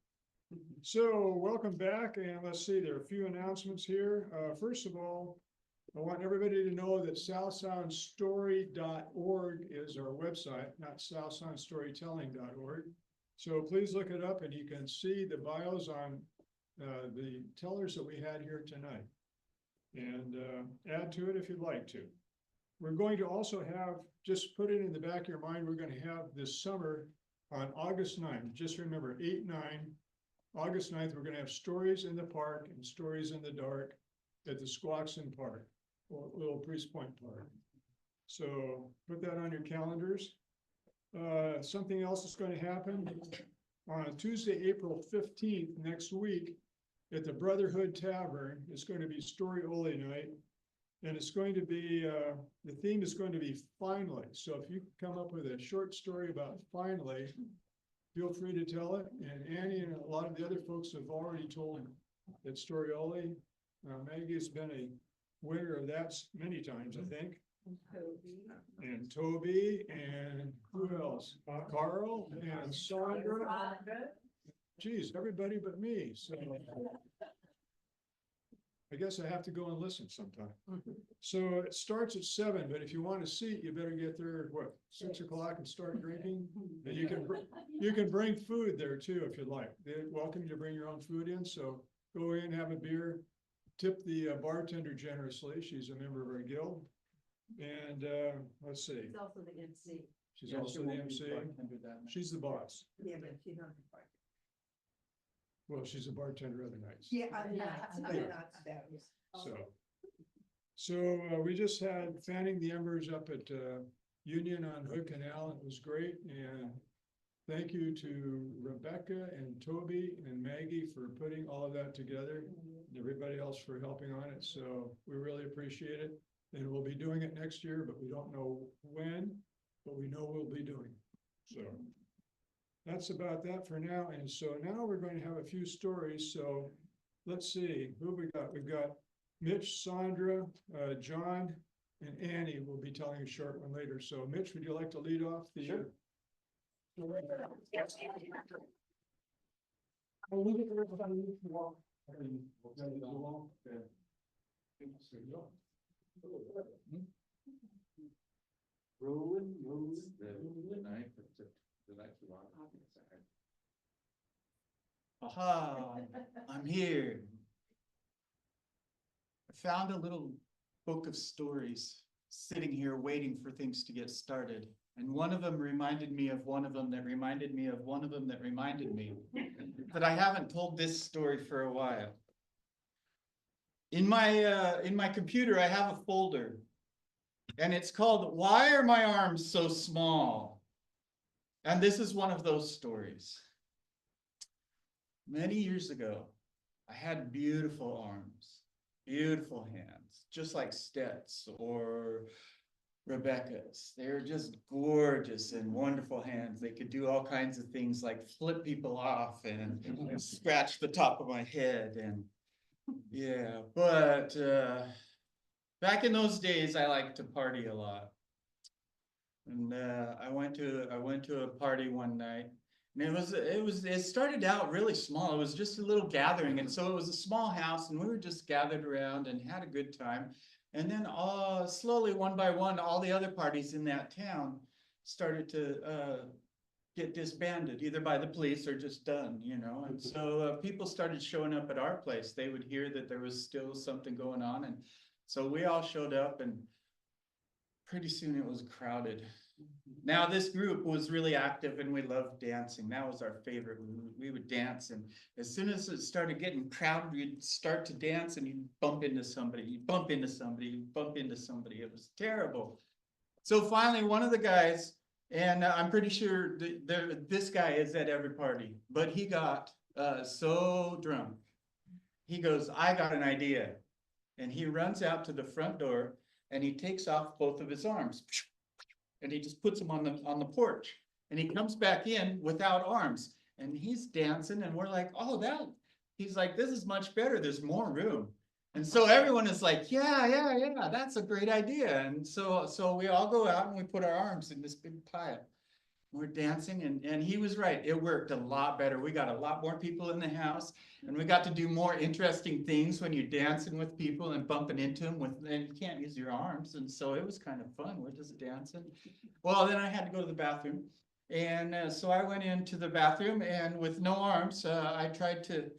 So welcome back, and let's see, there are a few announcements here. First of all, I want everybody to know that southsoundstory.org is our website, not southsoundstorytelling.org. So please look it up, and you can see the bios on the tellers that we had here tonight. and add to it if you'd like to. We're going to also have, just put it in the back of your mind, we're gonna have this summer on August 9th. Just remember, 8-9, August 9th, we're gonna have Stories in the Park and Stories in the Dark at the Squaxin Park, or Little Priest Point Park. So put that on your calendars. Something else is gonna happen on Tuesday, April 15th, next week, at the Brotherhood Tavern. It's going to be Story Ole Night. And it's going to be, the theme is going to be finally. So if you come up with a short story about finally, feel free to tell it. And Annie and a lot of the other folks have already told that Story Ole. Maggie's been a winner of that many times, I think. And Toby, and who else? Carl and Sandra. Geez, everybody but me, so. I guess I have to go and listen sometime. So it starts at 7, but if you want a seat, you better get there at what, 6 o'clock and start drinking? And you can bring food there too, if you'd like. They're welcome you to bring your own food in, so go in, have a beer, tip the bartender generously. She's a member of our guild. And let's see, It's also the MC. she's also the MC. She's the boss. Yeah, but she's not the part. Well, she's a bartender other nights. Yeah, So we just had fanning the embers up at Union on Hood Canal. It was great, and thank you to Rebecca and Toby and Maggie for putting all of that together, and everybody else for helping on it. So we really appreciate it, and we'll be doing it next year, but we don't know when, but we know we'll be doing it. So that's about that for now. And so now we're going to have a few stories. So let's see, who we got? We've got Mitch, Sandra, John, and Annie will be telling a short one later. So Mitch, would you like to lead off the? Sure. Rolling, the night, the night's long. Aha, I'm here. I found a little book of stories sitting here waiting for things to get started. And one of them reminded me of one of them that reminded me of one of them that reminded me that I haven't told this story for a while. In my computer, I have a folder, and it's called "Why Are My Arms So Small?" And this is one of those stories. Many years ago, I had beautiful arms, beautiful hands, just like Stet's or Rebecca's. They're just gorgeous and wonderful hands. They could do all kinds of things like flip people off and scratch the top of my head. And yeah, but back in those days, I liked to party a lot. And I went to a party one night. And it started out really small. It was just a little gathering. And so it was a small house, and we were just gathered around and had a good time. And then slowly, one by one, all the other parties in that town started to get disbanded, either by the police or just done, you know. And so people started showing up at our place. They would hear that there was still something going on. And so we all showed up, and pretty soon it was crowded. Now this group was really active, and we loved dancing. That was our favorite. We would dance, and as soon as it started getting crowded, we'd start to dance, and you'd bump into somebody, you'd bump into somebody, you'd bump into somebody. It was terrible. So finally, one of the guys, and I'm pretty sure this guy is at every party, but he got so drunk. He goes, "I got an idea." And he runs out to the front door, and he takes off both of his arms. And he just puts them on the porch, and he comes back in without arms, and he's dancing, and we're like, "Oh, he's like, this is much better. There's more room." And so everyone is like, yeah, that's a great idea. And so we all go out and we put our arms in this big pile. We're dancing, and he was right. It worked a lot better. We got a lot more people in the house, and we got to do more interesting things when you're dancing with people and bumping into them and you can't use your arms. And so it was kind of fun. We're just dancing. Well, then I had to go to the bathroom. And so I went into the bathroom, and with no arms, I tried to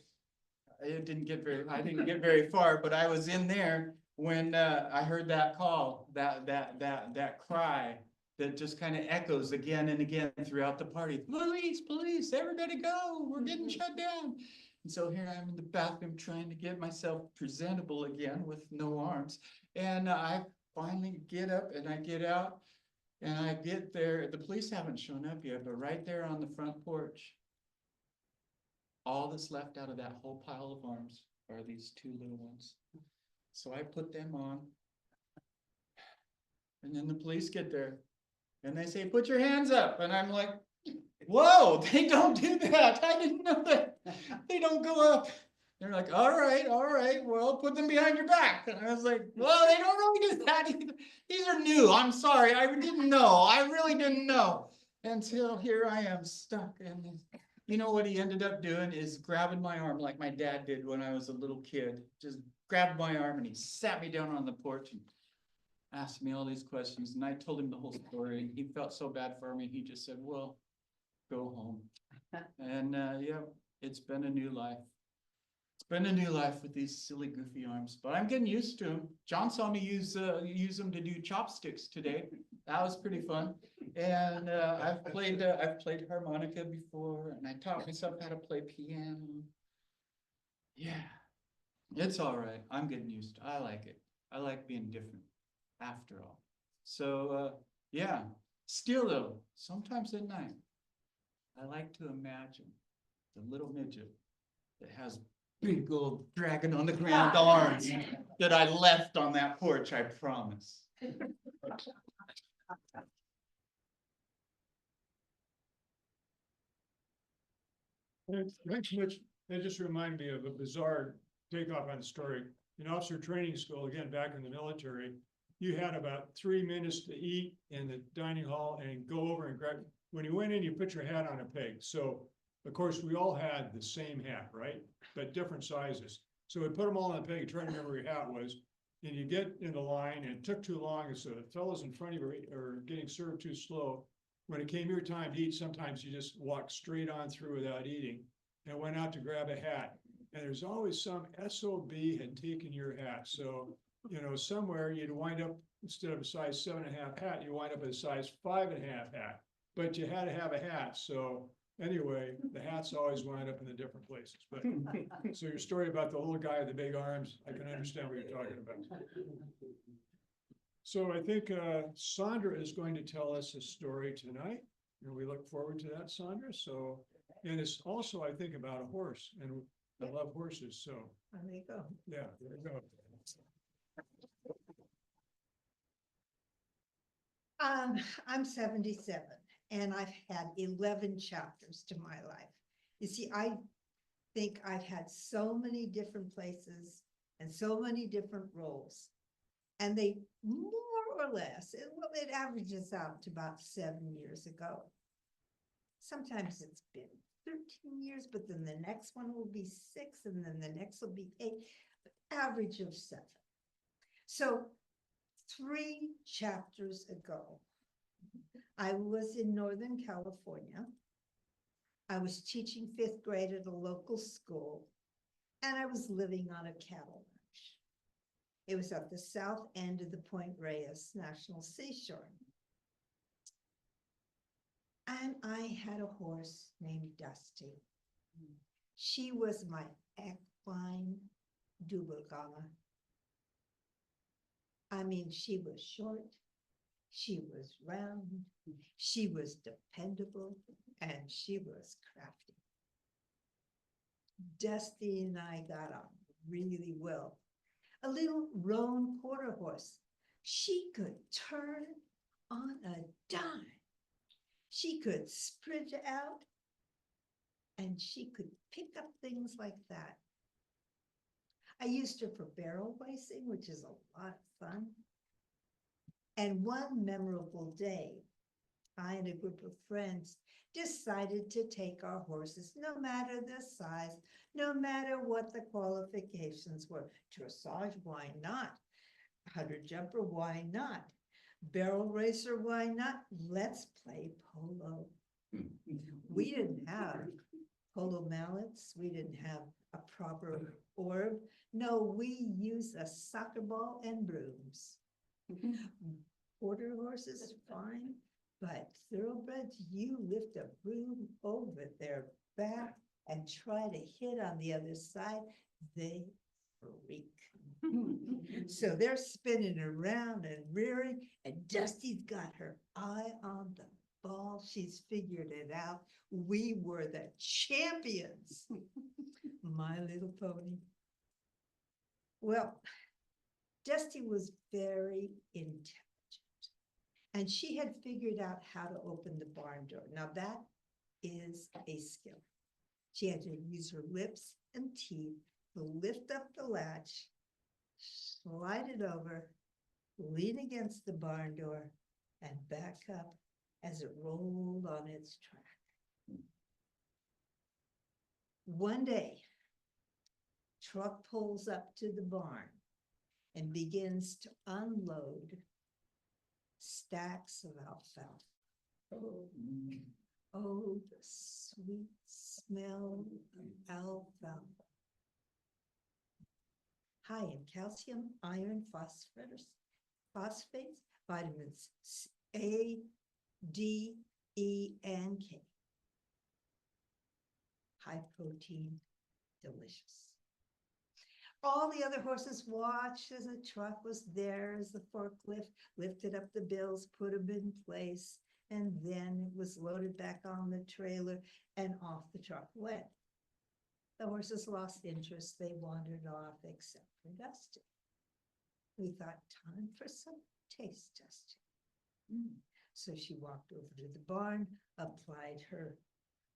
it didn't get very, I didn't get very far, but I was in there when, I heard that call, that cry that just kind of echoes again and again throughout the party. Police, police, everybody go, we're getting shut down. And so here I am in the bathroom trying to get myself presentable again with no arms. And I finally get up and I get out and I get there. The police haven't shown up yet, but right there on the front porch, all that's left out of that whole pile of arms are these two little ones. So I put them on. And then the police get there and they say, put your hands up. And I'm like, whoa, they don't do that. I didn't know that. They don't go up. They're like, all right, well, put them behind your back. And I was like, well, they don't really do that either. These are new. I'm sorry. I didn't know. I really didn't know. Until here I am stuck. And you know what he ended up doing is grabbing my arm like my dad did when I was a little kid. Just grabbed my arm and he sat me down on the porch and asked me all these questions. And I told him the whole story. And he felt so bad for me. He just said, well, go home. And yeah, it's been a new life. It's been a new life with these silly, goofy arms, but I'm getting used to them. John saw me use them to do chopsticks today. That was pretty fun. And I've played harmonica before, and I taught myself how to play piano. Yeah, it's all right. I'm getting used to it. I like it. I like being different after all. So yeah, still though, sometimes at night, I like to imagine the little midget that has big old dragon on the ground arms that I left on that porch, I promise. Thanks, Mitch. That just reminded me of a bizarre takeoff on the story. In officer training school, again, back in the military, you had about 3 minutes to eat in the dining hall and go over and grab, when you went in, you put your hat on a peg. So of course, we all had the same hat, right? But different sizes. So we put them all on a peg and try to remember where your hat was. And you get in the line and it took too long. And so the fellows in front of you are getting served too slow. When it came your time to eat, sometimes you just walked straight on through without eating and went out to grab a hat. And there's always some SOB had taken your hat. So, you know, somewhere you'd wind up, instead of a size 7.5 hat, you wind up at a size 5.5 hat. But you had to have a hat. So anyway, the hats always wind up in the different places. But so your story about the little guy with the big arms, I can understand what you're talking about. So I think Sandra is going to tell us a story tonight, and we look forward to that, Sandra. So, and it's also, I think, about a horse, and I love horses. So There you go. yeah, there you go. I'm 77 and I've had 11 chapters to my life. You see, I think I've had so many different places and so many different roles. And they more or less, it averages out to about 7 years ago. Sometimes it's been 13 years, but then the next one will be 6, and then the next will be 8, average of 7. So 3 chapters ago, I was in Northern California. I was teaching 5th grade at a local school, and I was living on a cattle ranch. It was at the south end of the Point Reyes National Seashore. And I had a horse named Dusty. She was my equine Dubelganger. I mean, she was short, she was round, she was dependable, and she was crafty. Dusty and I got on really well. A little roan quarter horse. She could turn on a dime. She could sprint out, and she could pick up things like that. I used her for barrel racing, which is a lot of fun. And one memorable day, I and a group of friends decided to take our horses, no matter the size, no matter what the qualifications were. Dressage, why not? Hunter jumper, why not? Barrel racer, why not? Let's play polo. We didn't have polo mallets. We didn't have a proper orb. No, we used a soccer ball and brooms. Quarter horses, fine, but thoroughbreds, you lift a broom over their back and try to hit on the other side, they freak. So they're spinning around and rearing, and Dusty's got her eye on the ball. She's figured it out. We were the champions. My Little Pony. Well, Dusty was very intelligent. And she had figured out how to open the barn door. Now that is a skill. She had to use her lips and teeth to lift up the latch, slide it over, lean against the barn door, and back up as it rolled on its track. One day, truck pulls up to the barn and begins to unload stacks of alfalfa. Oh, the sweet smell of alfalfa. High in calcium, iron, phosphates, vitamins A, D, E, and K. High protein, delicious. All the other horses watched as the truck was there, as the forklift lifted up the bills, put them in place, and then it was loaded back on the trailer and off the truck went. The horses lost interest. They wandered off except for Dusty. We thought, time for some taste testing. So she walked over to the barn, applied her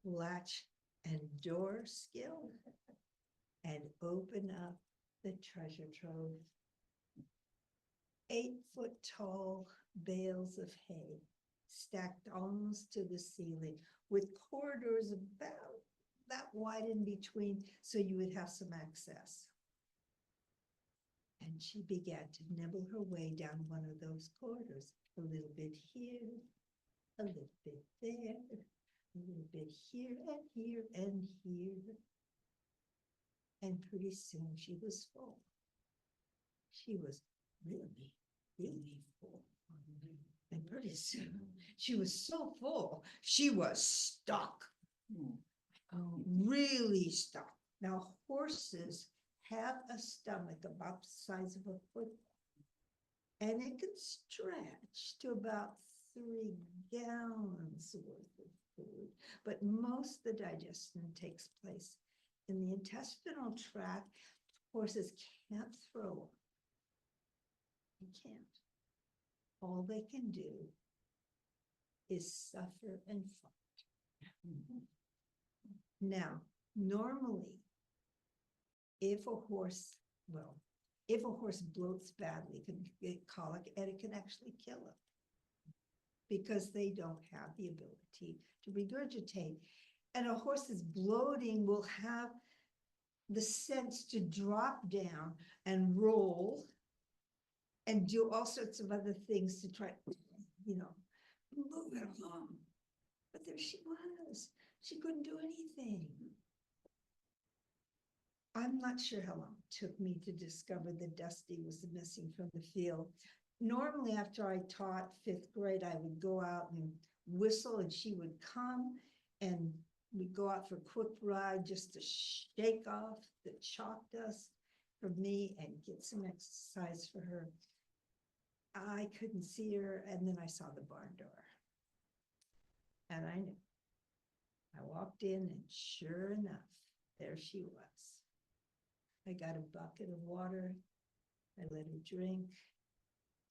latch and door skill, and opened up the treasure trove. 8-foot tall bales of hay stacked almost to the ceiling with corridors about that wide in between so you would have some access. And she began to nibble her way down one of those corridors, a little bit here, a little bit there, a little bit here and here and here. And pretty soon she was full. She was really, really full. And pretty soon she was so full, she was stuck. Oh, really stuck. Now horses have a stomach about the size of a football, and it can stretch to about 3 gallons worth of food. But most of the digestion takes place in the intestinal tract. Horses can't throw up. They can't. All they can do is suffer and fight. Now, normally, if a horse bloats badly, it can get colic, and it can actually kill them because they don't have the ability to regurgitate. And a horse that's bloating will have the sense to drop down and roll and do all sorts of other things to try, move it along. But there she was. She couldn't do anything. I'm not sure how long it took me to discover that Dusty was missing from the field. Normally, after I taught 5th grade, I would go out and whistle and she would come and we'd go out for a quick ride just to shake off the chalk dust from me and get some exercise for her. I couldn't see her, and then I saw the barn door. And I knew. I walked in, and sure enough, there she was. I got a bucket of water. I let her drink.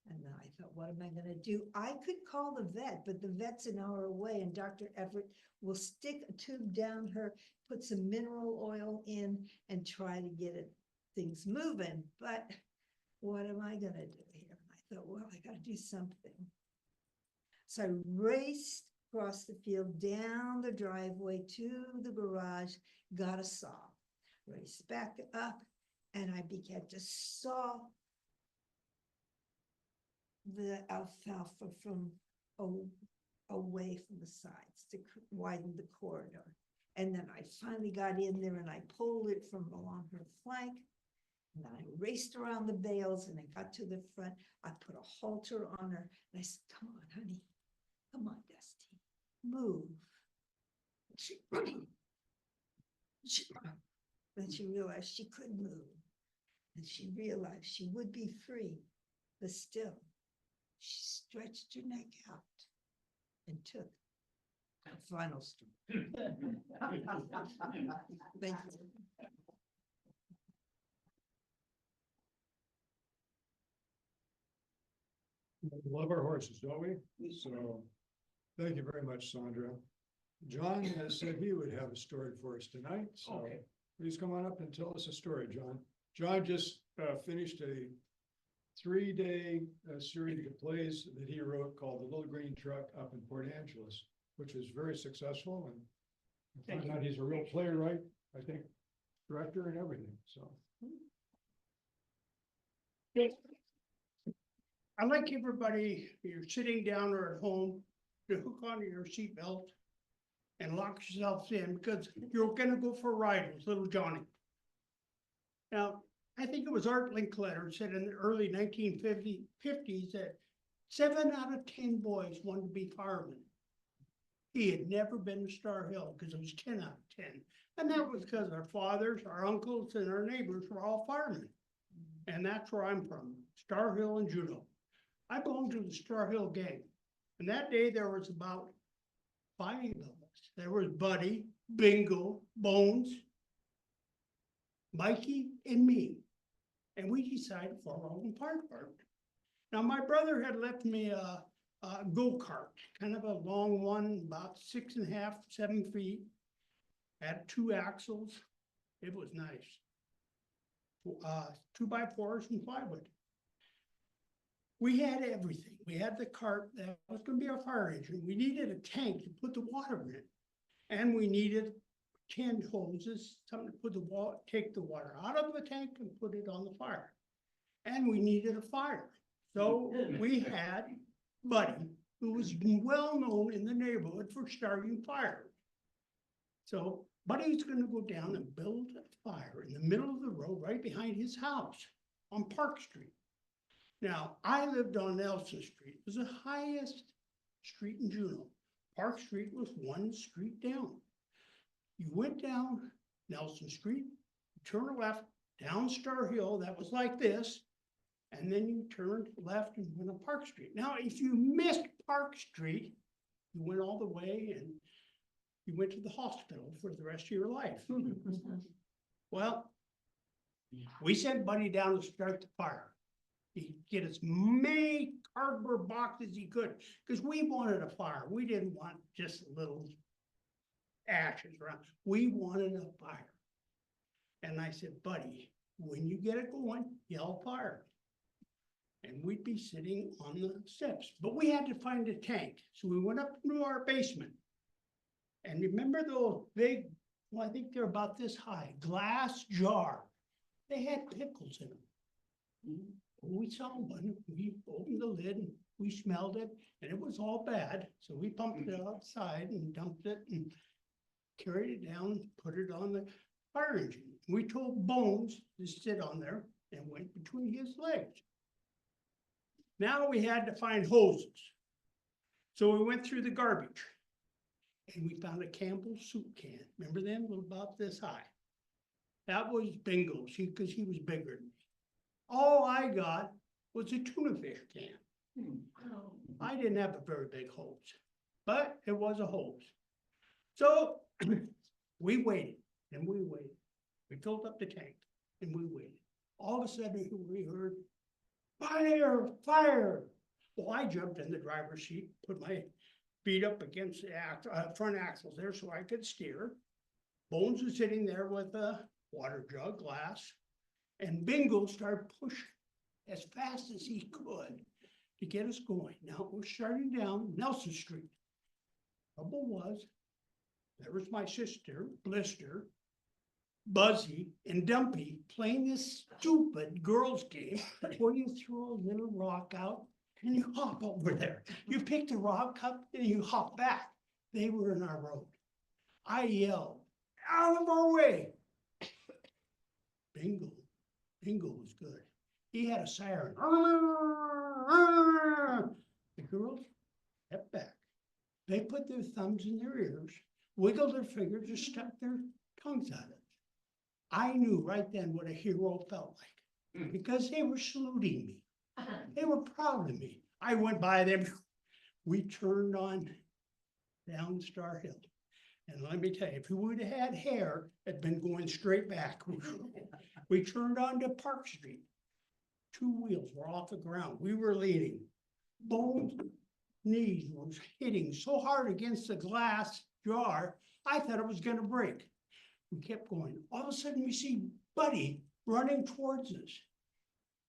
And then I thought, what am I going to do? I could call the vet, but the vet's an hour away, and Dr. Everett will stick a tube down her, put some mineral oil in, and try to get things moving. But what am I going to do here? And I thought, well, I got to do something. So I raced across the field, down the driveway to the garage, got a saw, raced back up, and I began to saw the alfalfa from away from the sides to widen the corridor. And then I finally got in there and I pulled it from along her flank. And then I raced around the bales and I got to the front. I put a halter on her and I said, come on, honey. Come on, Dusty, move. She, she, then she realized she couldn't move. And she realized she would be free, but still, she stretched her neck out and took a final stroke. Thank you. We love our horses, don't we? So, thank you very much, Sandra. John has said he would have a story for us tonight, so Okay. please come on up and tell us a story, John. John just finished a 3-day series of plays that he wrote called The Little Green Truck up in Port Angeles, which was very successful, and I found out he's a real playwright, I think, director and everything, so. I'd like everybody, you're sitting down or at home, to hook onto your seatbelt and lock yourselves in, because you're gonna go for a ride with little Johnny. Now, I think it was Art Linkletter said in the early 1950s that 7 out of 10 boys wanted to be firemen. He had never been to Star Hill because it was 10 out of 10. And that was because our fathers, our uncles, and our neighbors were all firemen. And that's where I'm from, Star Hill and Juneau. I belonged to the Star Hill gang. And that day there was about 5 of us. There was Buddy, Bingo, Bones, Mikey, and me. And we decided to form our own fire department. Now, my brother had left me a go-kart, kind of a long one, about 6.5, 7 feet. Had 2 axles. It was nice. 2x4s and plywood. We had everything. We had the cart that was gonna be our fire engine. We needed a tank to put the water in it. And we needed 10 hoses, something to put take the water out of the tank and put it on the fire. And we needed a fire. So we had Buddy, who was well known in the neighborhood for starting fires. So Buddy's gonna go down and build a fire in the middle of the road right behind his house on Park Street. Now, I lived on Nelson Street. It was the highest street in Juneau. Park Street was 1 street down. You went down Nelson Street, you turn left, down Star Hill, that was like this, and then you turned left and went on Park Street. Now, if you missed Park Street, you went all the way and you went to the hospital for the rest of your life. Well, we sent Buddy down to start the fire. He'd get as many cardboard boxes as he could, because we wanted a fire. We didn't want just little ashes around. We wanted a fire. And I said, Buddy, when you get it going, yell fire. And we'd be sitting on the steps, but we had to find a tank. So we went up to our basement. And remember those big, well, I think they're about this high, glass jar. They had pickles in them. We saw one, we opened the lid, and we smelled it, and it was all bad. So we pumped it outside and dumped it and carried it down, put it on the fire engine. We told Bones to sit on there and went between his legs. Now we had to find hoses. So we went through the garbage and we found a Campbell soup can. Remember them? About this high. That was Bingo, because he was bigger than me. All I got was a tuna fish can. I didn't have a very big hose, but it was a hose. So we waited and we waited. We filled up the tank and we waited. All of a sudden we heard, fire, fire. Well, I jumped in the driver's seat, put my feet up against the front axles there so I could steer. Bones was sitting there with a water jug, glass. And Bingo started pushing as fast as he could to get us going. Now we're starting down Nelson Street. Trouble was, there was my sister, Blister, Buzzy, and Dumpy playing this stupid girls' game where you throw a little rock out and you hop over there. You pick the rock up and you hop back. They were in our road. I yelled, out of our way. Bingo was good. He had a siren. The girls stepped back. They put their thumbs in their ears, wiggled their fingers, and stuck their tongues out of it. I knew right then what a hero felt like, because they were saluting me. They were proud of me. I went by them. We turned on down Star Hill. And let me tell you, if we would have had hair, it'd been going straight back. We turned on to Park Street. 2 wheels were off the ground. We were leaning. Bones, knees was hitting so hard against the glass jar, I thought it was gonna break. We kept going. All of a sudden, we see Buddy running towards us.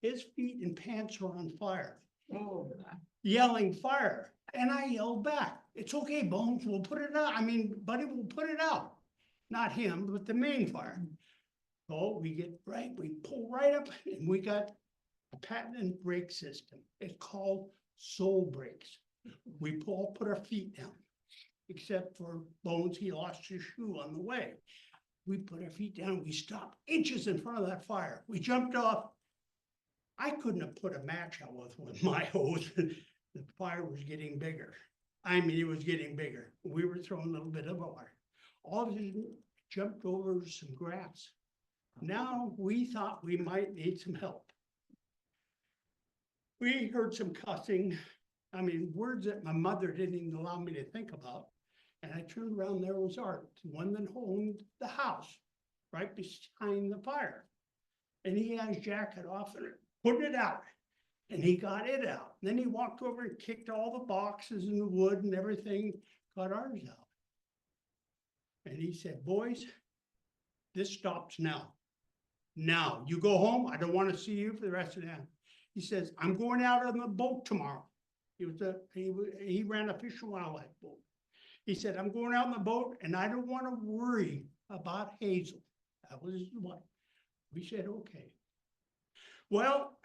His feet and pants were on fire, yelling fire. And I yelled back, "It's okay, Bones, we'll put it out. I mean, Buddy will put it out." Not him, but the main fire. So we pull right up, and we got a patented brake system. It's called soul brakes. We put our feet down, except for Bones, he lost his shoe on the way. We put our feet down, we stopped inches in front of that fire. We jumped off. I couldn't have put a match out with my hose. The fire was getting bigger. I mean, it was getting bigger. We were throwing a little bit of water. All of a sudden, jumped over some grass. Now we thought we might need some help. We heard some cussing. I mean, words that my mother didn't even allow me to think about. And I turned around, there was Art, the one that owned the house, right behind the fire. And he had his jacket off and putting it out. And he got it out. Then he walked over and kicked all the boxes and the wood and everything, got ours out. And he said, "Boys, this stops now. Now, you go home. I don't want to see you for the rest of the day." He says, "I'm going out on the boat tomorrow." He ran a fish and wildlife boat. He said, "I'm going out on the boat and I don't want to worry about Hazel." That was his wife. We said, okay. Well,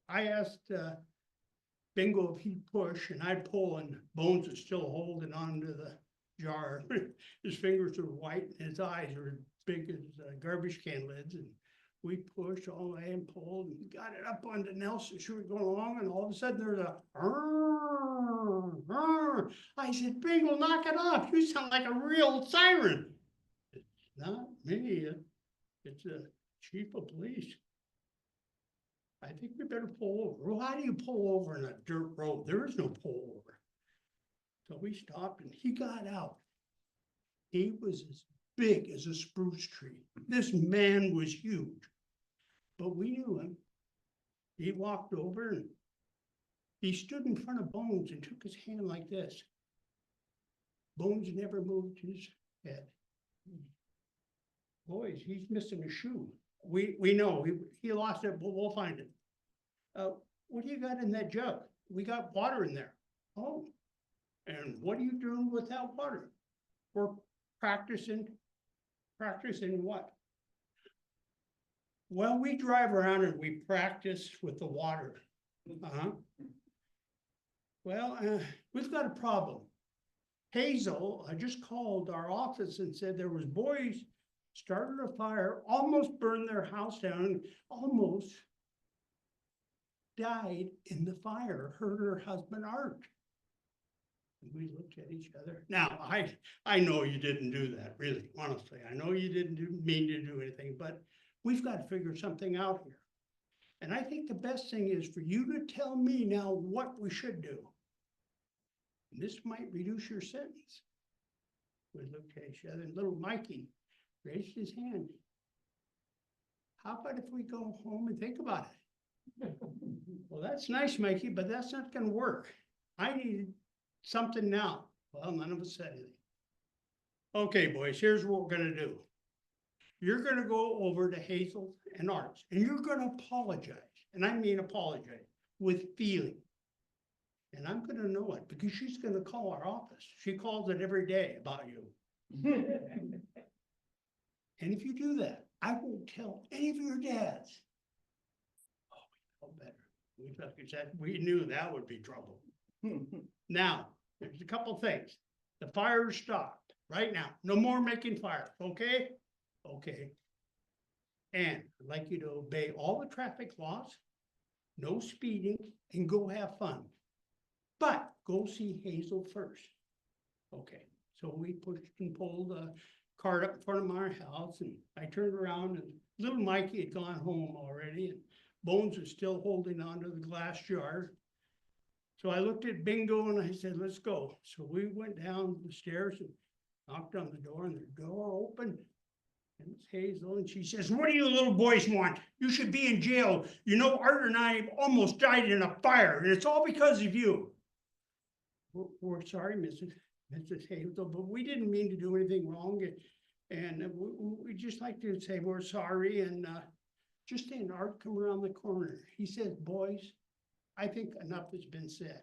I asked Bingo if he'd push and I'd pull, and Bones was still holding on to the jar. His fingers were white and his eyes were big as garbage can lids. And we pushed all the way and pulled and got it up onto Nelson. She was going along, and all of a sudden there's a I said, "Bingo, knock it off. You sound like a real siren." "It's not me. It's a chief of police. I think we better pull over." "Well, how do you pull over in a dirt road? There is no pull over." So we stopped and he got out. He was as big as a spruce tree. This man was huge, but we knew him. He walked over and he stood in front of Bones and took his hand like this. Bones never moved his head. "Boys, he's missing a shoe." We know, he lost it, but we'll find it. "What do you got in that jug?" "We got water in there." "Oh, and what are you doing with that water?" "We're practicing what?" "Well, we drive around and we practice with the water." "Well, we've got a problem. Hazel, I just called our office and said there was boys started a fire, almost burned their house down, almost died in the fire, hurt her husband Art." And we looked at each other. Now, I know you didn't do that, really, honestly. I know you didn't mean to do anything, but we've got to figure something out here. And I think the best thing is for you to tell me now what we should do. And this might reduce your sentence. We looked at each other, and little Mikey raised his hand. "How about if we go home and think about it?" "Well, that's nice, Mikey, but that's not gonna work. I need something now." Well, none of us said anything. "Okay, boys, here's what we're gonna do. You're gonna go over to Hazel and Art's, and you're gonna apologize, and I mean apologize, with feeling. And I'm gonna know it, because she's gonna call our office. She calls it every day about you. And if you do that, I won't tell any of your dads." Oh, we felt better. We knew that would be trouble. Now, there's a couple things. The fire stopped. right now. No more making fires, okay? Okay. And I'd like you to obey all the traffic laws, no speeding, and go have fun. But go see Hazel first. Okay, so we pushed and pulled a cart up in front of my house, and I turned around, and little Mikey had gone home already, and Bones was still holding onto the glass jar. So I looked at Bingo and I said, let's go. So we went down the stairs and knocked on the door, and the door opened. And it's Hazel, and she says, what do you little boys want? You should be in jail. You know, Art and I almost died in a fire, and it's all because of you. We're sorry, Mrs. Hazel, but we didn't mean to do anything wrong. And we just like to say we're sorry, and just then Art come around the corner. He says, boys, I think enough has been said.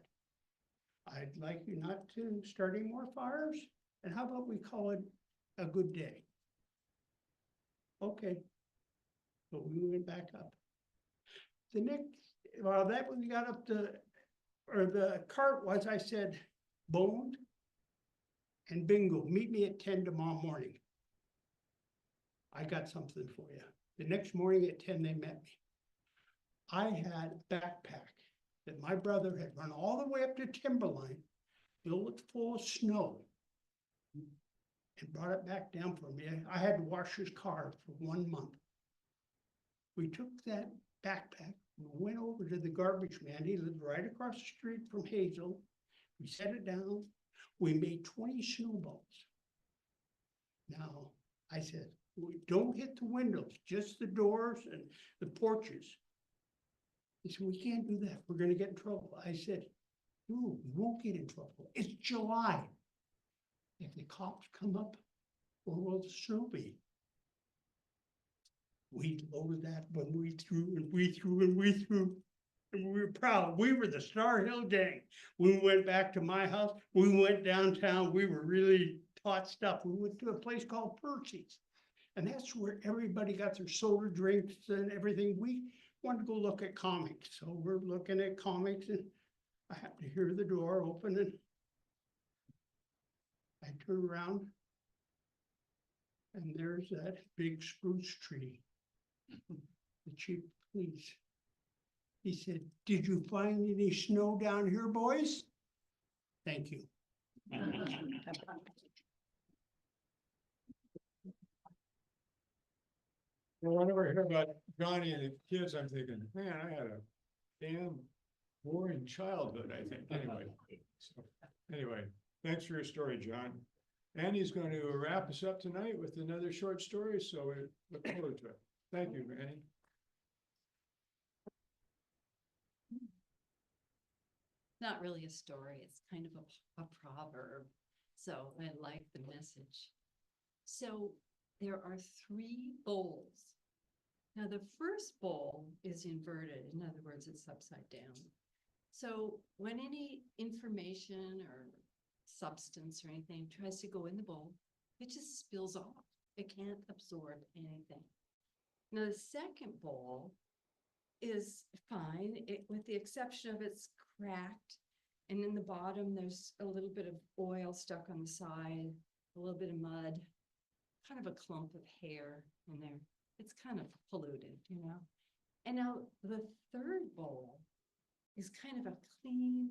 I'd like you not to start any more fires, and how about we call it a good day? Okay. So we went back up. The next, well, that when we got up the cart was, I said, Bone and Bingo, meet me at 10 tomorrow morning. I got something for you. The next morning at 10, they met me. I had a backpack that my brother had run all the way up to Timberline, filled it full of snow, and brought it back down for me. I had to wash his car for 1 month. We took that backpack and went over to the garbage man. He lived right across the street from Hazel. We set it down. We made 20 snowballs. Now, I said, we don't hit the windows, just the doors and the porches. He said, we can't do that. We're gonna get in trouble. I said, no, we won't get in trouble. It's July. If the cops come up, where will the snow be? We loaded that when we threw and we threw and we threw. And we were proud. We were the Star Hill gang. We went back to my house. We went downtown. We were really taught stuff. We went to a place called Percy's. And that's where everybody got their soda drinks and everything. We wanted to go look at comics. So we're looking at comics, and I happened to hear the door open, and I turn around, and there's that big spruce tree. The chief of police. He said, did you find any snow down here, boys? Thank you. Well, whenever I hear about Johnny and the kids, I'm thinking, man, I had a damn boring childhood, I think, anyway, thanks for your story, John. Annie's going to wrap us up tonight with another short story, so we look forward to it. Thank you, Annie. Not really a story, it's kind of a proverb, so I like the message. So there are 3 bowls. Now the first bowl is inverted, in other words, it's upside down. So when any information or substance or anything tries to go in the bowl, it just spills off. It can't absorb anything. Now the second bowl is fine, with the exception of it's cracked, and in the bottom there's a little bit of oil stuck on the side, a little bit of mud, kind of a clump of hair in there. It's kind of polluted, you know. And now the third bowl is kind of a clean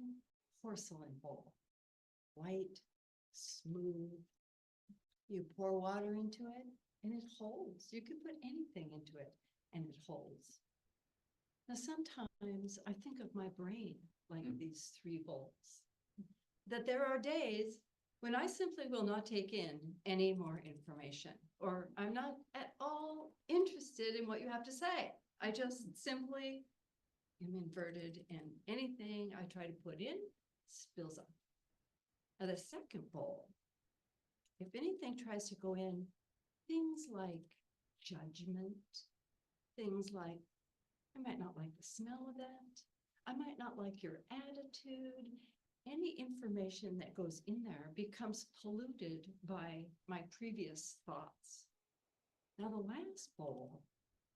porcelain bowl, white, smooth. You pour water into it and it holds. You can put anything into it and it holds. Now, sometimes I think of my brain like these 3 bowls, that there are days when I simply will not take in any more information, or I'm not at all interested in what you have to say. I just simply am inverted, and anything I try to put in spills up. Now, the second bowl, if anything tries to go in, things like judgment, things like, I might not like the smell of that. I might not like your attitude. Any information that goes in there becomes polluted by my previous thoughts. Now, the last bowl,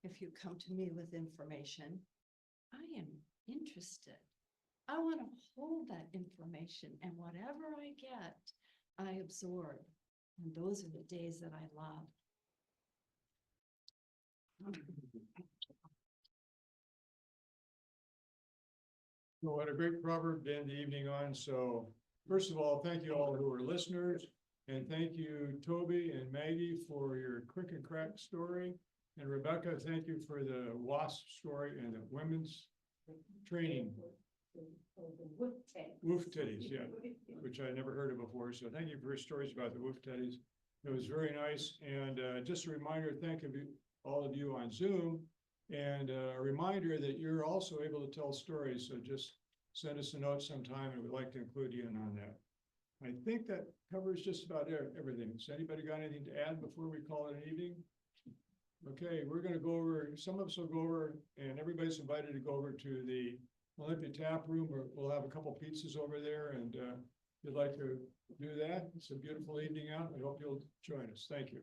if you come to me with information, I am interested. I want to hold that information, and whatever I get, I absorb. And those are the days that I love. Well, what a great proverb to end the evening on. So first of all, thank you all who are listeners. And thank you, Toby and Maggie, for your quick and crack story. And Rebecca, thank you for the WASP story and the women's training. Woof titties, yeah, which I never heard of before. So thank you for your stories about the woof titties. It was very nice. And just a reminder, thank you, all of you on Zoom. And a reminder that you're also able to tell stories. So just send us a note sometime and we'd like to include you in on that. I think that covers just about everything. Has anybody got anything to add before we call it an evening? Okay, we're gonna go over, some of us will go over, and everybody's invited to go over to the Olympia Tap Room, or we'll have a couple pizzas over there, and if you'd like to do that, it's a beautiful evening out. I hope you'll join us. Thank you.